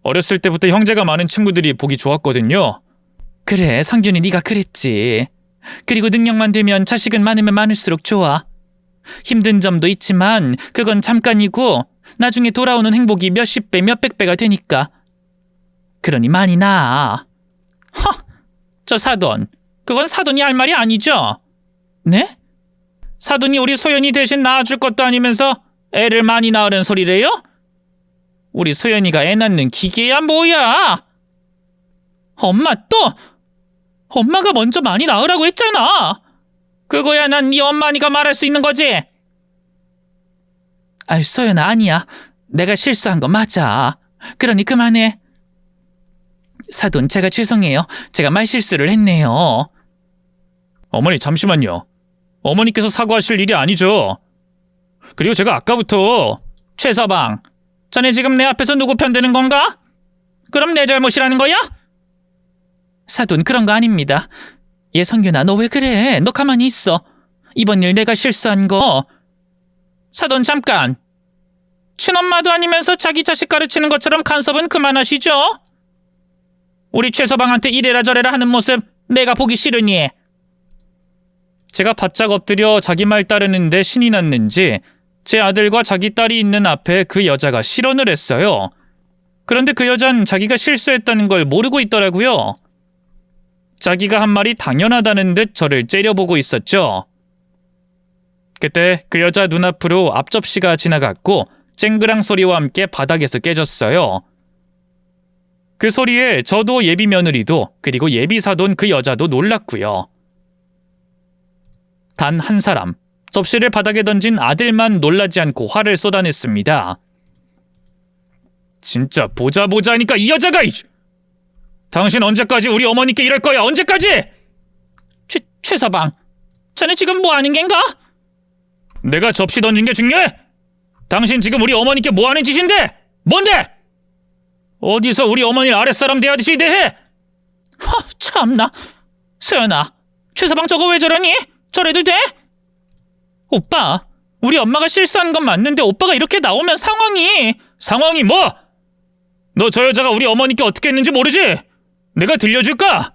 어렸을 때부터 형제가 많은 친구들이 보기 좋았거든요. 그래, 성균이 네가 그랬지. 그리고 능력만 되면 자식은 많으면 많을수록 좋아. 힘든 점도 있지만 그건 잠깐이고 나중에 돌아오는 행복이 몇십 배, 몇백 배가 되니까. 그러니 많이 나아. 허! 저 사돈, 그건 사돈이 할 말이 아니죠? 네? 사돈이 우리 소연이 대신 낳아줄 것도 아니면서 애를 많이 낳으란 소리래요? 우리 소연이가 애 낳는 기계야 뭐야? 엄마 또! 엄마가 먼저 많이 낳으라고 했잖아. 그거야 난 네 엄마니까 말할 수 있는 거지. 아유, 소연아, 아니야. 내가 실수한 거 맞아. 그러니 그만해. 사돈, 제가 죄송해요. 제가 말실수를 했네요. 어머니, 잠시만요. 어머니께서 사과하실 일이 아니죠. 그리고 제가 아까부터 최서방, 자네 지금 내 앞에서 누구 편드는 건가? 그럼 내 잘못이라는 거야? 사돈, 그런 거 아닙니다. 얘 성균아, 너 왜 그래? 너 가만히 있어. 이번 일 내가 실수한 거. 사돈, 잠깐. 친엄마도 아니면서 자기 자식 가르치는 것처럼 간섭은 그만하시죠? 우리 최서방한테 이래라 저래라 하는 모습 내가 보기 싫으니. 제가 바짝 엎드려 자기 말 따르는데 신이 났는지 제 아들과 자기 딸이 있는 앞에 그 여자가 실언을 했어요. 그런데 그 여잔 자기가 실수했다는 걸 모르고 있더라고요. 자기가 한 말이 당연하다는 듯 저를 째려보고 있었죠. 그때 그 여자 눈앞으로 앞접시가 지나갔고 쨍그랑 소리와 함께 바닥에서 깨졌어요. 그 소리에 저도 예비 며느리도 그리고 예비 사돈 그 여자도 놀랐고요. 단 한 사람, 접시를 바닥에 던진 아들만 놀라지 않고 화를 쏟아냈습니다. 진짜 보자 하니까 이 여자가! 당신 언제까지 우리 어머니께 이럴 거야? 언제까지? 최서방, 자네 지금 뭐 하는 겐가? 내가 접시 던진 게 중요해? 당신 지금 우리 어머니께 뭐 하는 짓인데? 뭔데? 어디서 우리 어머니를 아랫사람 대하듯이 대해? 참나. 소연아, 최서방 저거 왜 저러니? 저래도 돼? 오빠, 우리 엄마가 실수한 건 맞는데 오빠가 이렇게 나오면 상황이 뭐? 너 저 여자가 우리 어머니께 어떻게 했는지 모르지? 내가 들려줄까?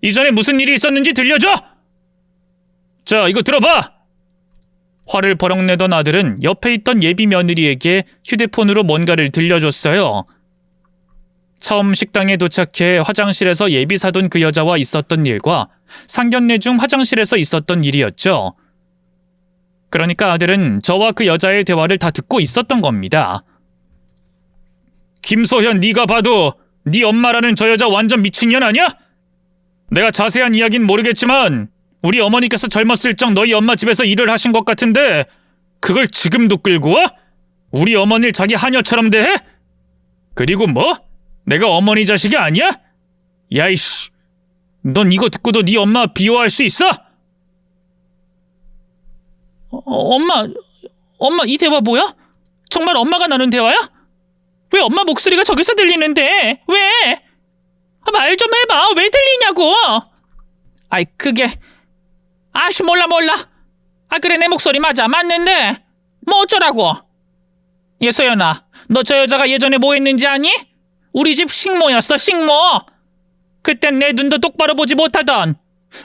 이전에 무슨 일이 있었는지 들려줘? 자, 이거 들어봐! 화를 버럭 내던 아들은 옆에 있던 예비 며느리에게 휴대폰으로 뭔가를 들려줬어요. 처음 식당에 도착해 화장실에서 예비 사돈 그 여자와 있었던 일과 상견례 중 화장실에서 있었던 일이었죠. 그러니까 아들은 저와 그 여자의 대화를 다 듣고 있었던 겁니다. 김소현, 네가 봐도 네 엄마라는 저 여자 완전 미친년 아니야? 내가 자세한 이야기는 모르겠지만 우리 어머니께서 젊었을 적 너희 엄마 집에서 일을 하신 것 같은데 그걸 지금도 끌고 와? 우리 어머니를 자기 하녀처럼 대해? 그리고 뭐? 내가 어머니 자식이 아니야? 야이씨, 넌 이거 듣고도 네 엄마 비호할 수 있어? 엄마 이 대화 뭐야? 정말 엄마가 나눈 대화야? 왜 엄마 목소리가 저기서 들리는데? 왜? 말 좀 해봐. 왜 들리냐고. 아이 그게 아씨 몰라. 그래 내 목소리 맞는데 뭐 어쩌라고. 얘 소연아, 너 저 여자가 예전에 뭐 했는지 아니? 우리 집 식모였어. 식모. 그땐 내 눈도 똑바로 보지 못하던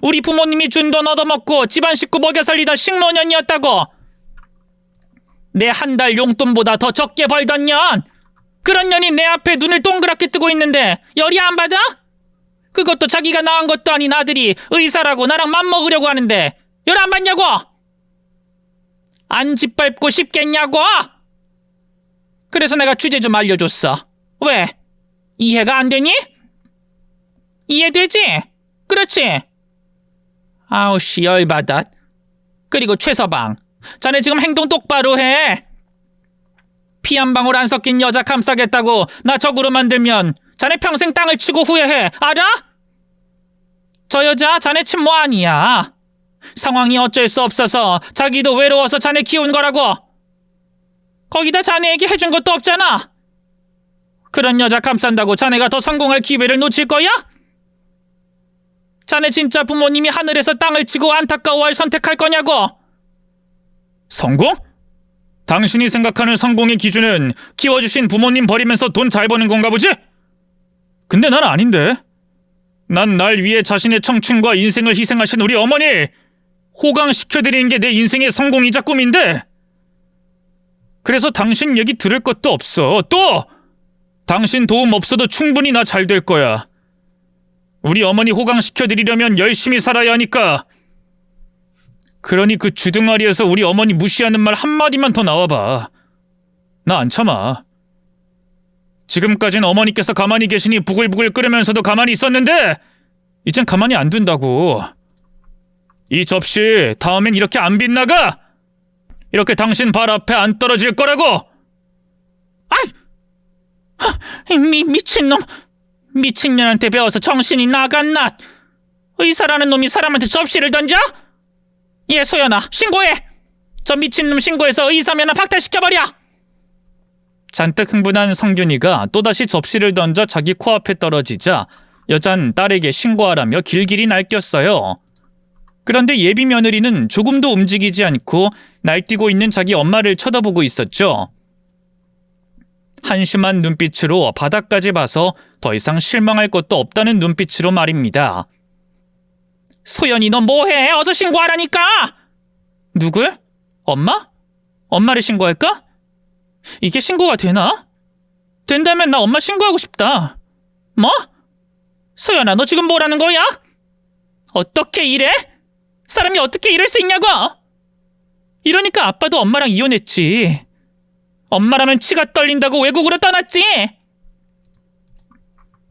우리 부모님이 준 돈 얻어먹고 집안 식구 먹여 살리던 식모년이었다고. 내 한 달 용돈보다 더 적게 벌던 년. 그런 년이 내 앞에 눈을 동그랗게 뜨고 있는데 열이 안 받아? 그것도 자기가 낳은 것도 아닌 아들이 의사라고 나랑 맘먹으려고 하는데 열 안 받냐고? 안 짓밟고 싶겠냐고? 그래서 내가 주제 좀 알려줬어. 왜? 이해가 안 되니? 이해되지? 그렇지? 아우씨 열받아. 그리고 최서방, 자네 지금 행동 똑바로 해. 피 한 방울 안 섞인 여자 감싸겠다고 나 적으로 만들면 자네 평생 땅을 치고 후회해. 알아? 저 여자 자네 친모 아니야. 상황이 어쩔 수 없어서 자기도 외로워서 자네 키운 거라고. 거기다 자네에게 해준 것도 없잖아. 그런 여자 감싼다고 자네가 더 성공할 기회를 놓칠 거야? 자네 진짜 부모님이 하늘에서 땅을 치고 안타까워할 선택할 거냐고. 성공? 당신이 생각하는 성공의 기준은 키워주신 부모님 버리면서 돈 잘 버는 건가 보지? 근데 난 아닌데. 난 날 위해 자신의 청춘과 인생을 희생하신 우리 어머니 호강시켜드리는 게 내 인생의 성공이자 꿈인데 그래서 당신 얘기 들을 것도 없어. 또! 당신 도움 없어도 충분히 나 잘 될 거야. 우리 어머니 호강시켜드리려면 열심히 살아야 하니까. 그러니 그 주둥아리에서 우리 어머니 무시하는 말 한마디만 더 나와봐. 나 안 참아. 지금까진 어머니께서 가만히 계시니 부글부글 끓으면서도 가만히 있었는데 이젠 가만히 안 둔다고. 이 접시 다음엔 이렇게 안 빗나가! 이렇게 당신 발 앞에 안 떨어질 거라고! 미친놈! 미친년한테 배워서 정신이 나갔나? 의사라는 놈이 사람한테 접시를 던져? 예, 소연아, 신고해! 저 미친놈 신고해서 의사 면허 박탈시켜버려! 잔뜩 흥분한 성균이가 또다시 접시를 던져 자기 코앞에 떨어지자 여잔 딸에게 신고하라며 길길이 날뛰었어요. 그런데 예비 며느리는 조금도 움직이지 않고 날뛰고 있는 자기 엄마를 쳐다보고 있었죠. 한심한 눈빛으로 바닥까지 봐서 더 이상 실망할 것도 없다는 눈빛으로 말입니다. 소연이 너 뭐해? 어서 신고하라니까! 누굴? 엄마? 엄마를 신고할까? 이게 신고가 되나? 된다면 나 엄마 신고하고 싶다. 뭐? 소연아, 너 지금 뭐라는 거야? 어떻게 이래? 사람이 어떻게 이럴 수 있냐고! 이러니까 아빠도 엄마랑 이혼했지. 엄마라면 치가 떨린다고 외국으로 떠났지!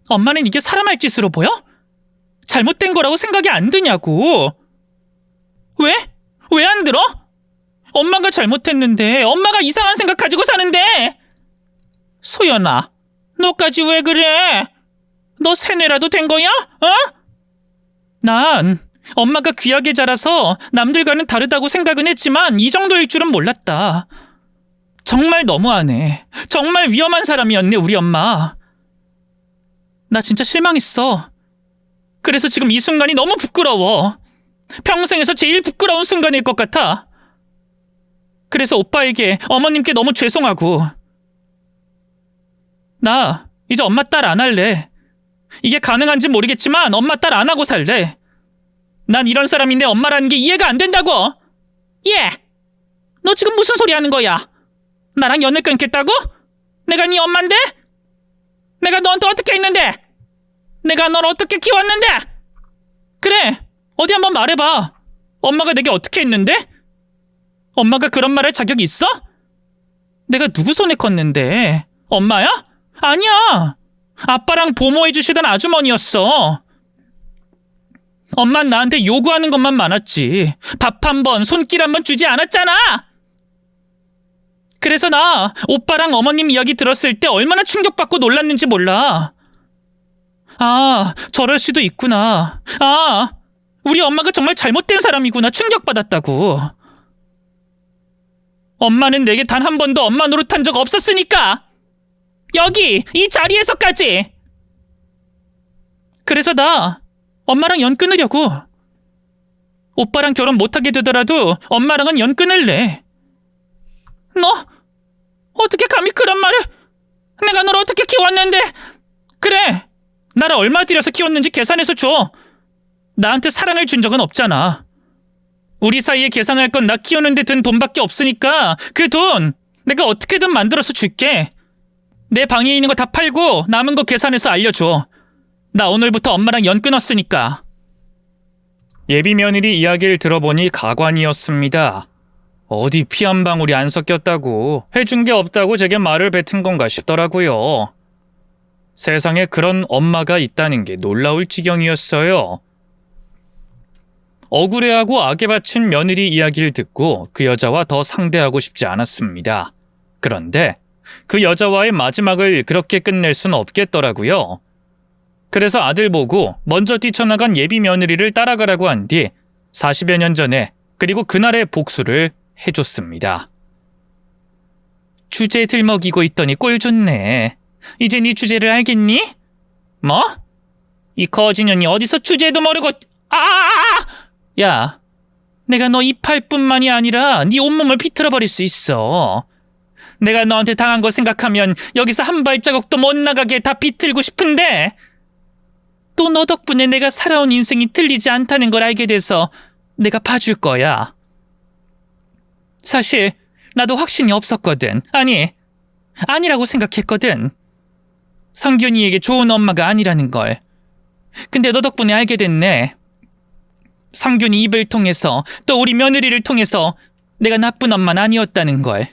엄마는 이게 사람 할 짓으로 보여? 잘못된 거라고 생각이 안 드냐고. 왜? 왜 안 들어? 엄마가 잘못했는데 엄마가 이상한 생각 가지고 사는데. 소연아, 너까지 왜 그래? 너 세뇌라도 된 거야? 어? 난 엄마가 귀하게 자라서 남들과는 다르다고 생각은 했지만 이 정도일 줄은 몰랐다. 정말 너무하네. 정말 위험한 사람이었네, 우리 엄마. 나 진짜 실망했어. 그래서 지금 이 순간이 너무 부끄러워. 평생에서 제일 부끄러운 순간일 것 같아. 그래서 오빠에게, 어머님께 너무 죄송하고. 나 이제 엄마 딸 안 할래. 이게 가능한지 모르겠지만 엄마 딸 안 하고 살래. 난 이런 사람인데 엄마라는 게 이해가 안 된다고. 예! 너 지금 무슨 소리 하는 거야? 나랑 연을 끊겠다고? 내가 네 엄만데? 내가 너한테 어떻게 했는데? 내가 널 어떻게 키웠는데? 그래, 어디 한번 말해봐. 엄마가 내게 어떻게 했는데? 엄마가 그런 말 할 자격이 있어? 내가 누구 손에 컸는데? 엄마야? 아니야. 아빠랑 보모해주시던 아주머니였어. 엄만 나한테 요구하는 것만 많았지. 밥 한 번, 손길 한 번 주지 않았잖아. 그래서 나 오빠랑 어머님 이야기 들었을 때 얼마나 충격받고 놀랐는지 몰라. 아, 저럴 수도 있구나. 아, 우리 엄마가 정말 잘못된 사람이구나. 충격받았다고. 엄마는 내게 단 한 번도 엄마 노릇한 적 없었으니까. 여기, 이 자리에서까지. 그래서 나 엄마랑 연 끊으려고. 오빠랑 결혼 못하게 되더라도 엄마랑은 연 끊을래. 너 어떻게 감히 그런 말을? 내가 널 어떻게 키웠는데? 그래, 나를 얼마 들여서 키웠는지 계산해서 줘. 나한테 사랑을 준 적은 없잖아. 우리 사이에 계산할 건 나 키우는데 든 돈밖에 없으니까 그 돈 내가 어떻게든 만들어서 줄게. 내 방에 있는 거 다 팔고 남은 거 계산해서 알려줘. 나 오늘부터 엄마랑 연 끊었으니까. 예비 며느리 이야기를 들어보니 가관이었습니다. 어디 피 한 방울이 안 섞였다고, 해준 게 없다고 제게 말을 뱉은 건가 싶더라고요. 세상에 그런 엄마가 있다는 게 놀라울 지경이었어요. 억울해하고 악에 바친 며느리 이야기를 듣고 그 여자와 더 상대하고 싶지 않았습니다. 그런데 그 여자와의 마지막을 그렇게 끝낼 순 없겠더라고요. 그래서 아들 보고 먼저 뛰쳐나간 예비 며느리를 따라가라고 한 뒤 40여 년 전에, 그리고 그날의 복수를 해줬습니다. 주제 들먹이고 있더니 꼴 좋네. 이제 네 주제를 알겠니? 뭐? 이 거지년이 어디서 주제도 모르고... 야, 내가 너 이빨뿐만이 아니라 네 온몸을 비틀어버릴 수 있어. 내가 너한테 당한 거 생각하면 여기서 한 발자국도 못 나가게 다 비틀고 싶은데 또 너 덕분에 내가 살아온 인생이 틀리지 않다는 걸 알게 돼서 내가 봐줄 거야. 사실 나도 확신이 없었거든. 아니라고 생각했거든. 성균이에게 좋은 엄마가 아니라는 걸. 근데 너 덕분에 알게 됐네. 성균이 입을 통해서 또 우리 며느리를 통해서 내가 나쁜 엄마는 아니었다는 걸.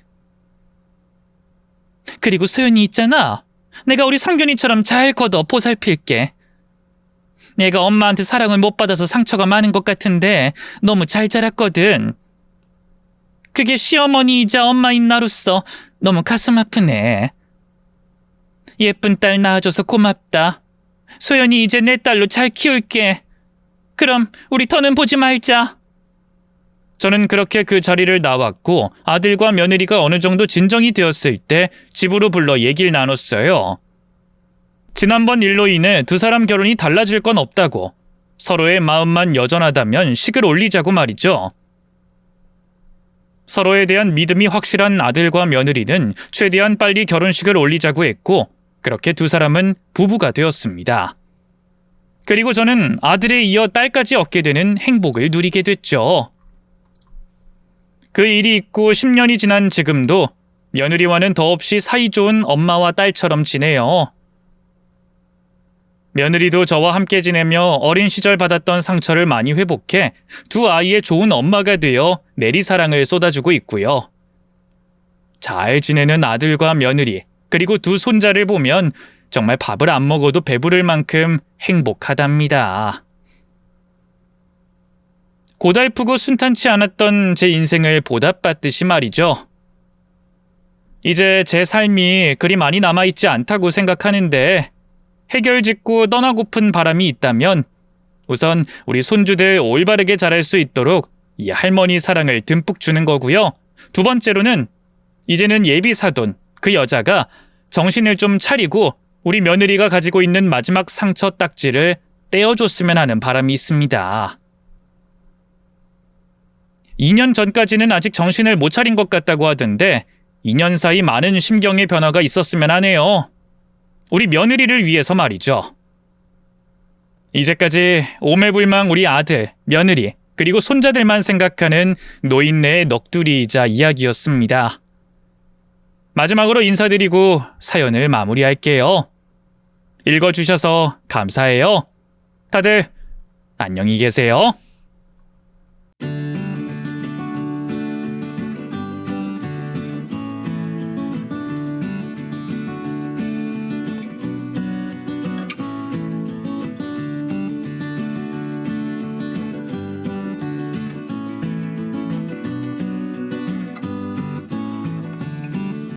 그리고 소연이 있잖아. 내가 우리 성균이처럼 잘 걷어 보살필게. 내가 엄마한테 사랑을 못 받아서 상처가 많은 것 같은데 너무 잘 자랐거든. 그게 시어머니이자 엄마인 나로서 너무 가슴 아프네. 예쁜 딸 낳아줘서 고맙다. 소연이 이제 내 딸로 잘 키울게. 그럼 우리 더는 보지 말자. 저는 그렇게 그 자리를 나왔고 아들과 며느리가 어느 정도 진정이 되었을 때 집으로 불러 얘기를 나눴어요. 지난번 일로 인해 두 사람 결혼이 달라질 건 없다고, 서로의 마음만 여전하다면 식을 올리자고 말이죠. 서로에 대한 믿음이 확실한 아들과 며느리는 최대한 빨리 결혼식을 올리자고 했고, 그렇게 두 사람은 부부가 되었습니다. 그리고 저는 아들에 이어 딸까지 얻게 되는 행복을 누리게 됐죠. 그 일이 있고 10년이 지난 지금도 며느리와는 더없이 사이좋은 엄마와 딸처럼 지내요. 며느리도 저와 함께 지내며 어린 시절 받았던 상처를 많이 회복해 두 아이의 좋은 엄마가 되어 내리사랑을 쏟아주고 있고요. 잘 지내는 아들과 며느리, 그리고 두 손자를 보면 정말 밥을 안 먹어도 배부를 만큼 행복하답니다. 고달프고 순탄치 않았던 제 인생을 보답받듯이 말이죠. 이제 제 삶이 그리 많이 남아있지 않다고 생각하는데, 해결짓고 떠나고픈 바람이 있다면 우선 우리 손주들 올바르게 자랄 수 있도록 이 할머니 사랑을 듬뿍 주는 거고요. 두 번째로는 이제는 예비 사돈, 그 여자가 정신을 좀 차리고 우리 며느리가 가지고 있는 마지막 상처 딱지를 떼어줬으면 하는 바람이 있습니다. 2년 전까지는 아직 정신을 못 차린 것 같다고 하던데 2년 사이 많은 심경의 변화가 있었으면 하네요. 우리 며느리를 위해서 말이죠. 이제까지 오매불망 우리 아들, 며느리, 그리고 손자들만 생각하는 노인네의 넋두리이자 이야기였습니다. 마지막으로 인사드리고 사연을 마무리할게요. 읽어주셔서 감사해요. 다들 안녕히 계세요.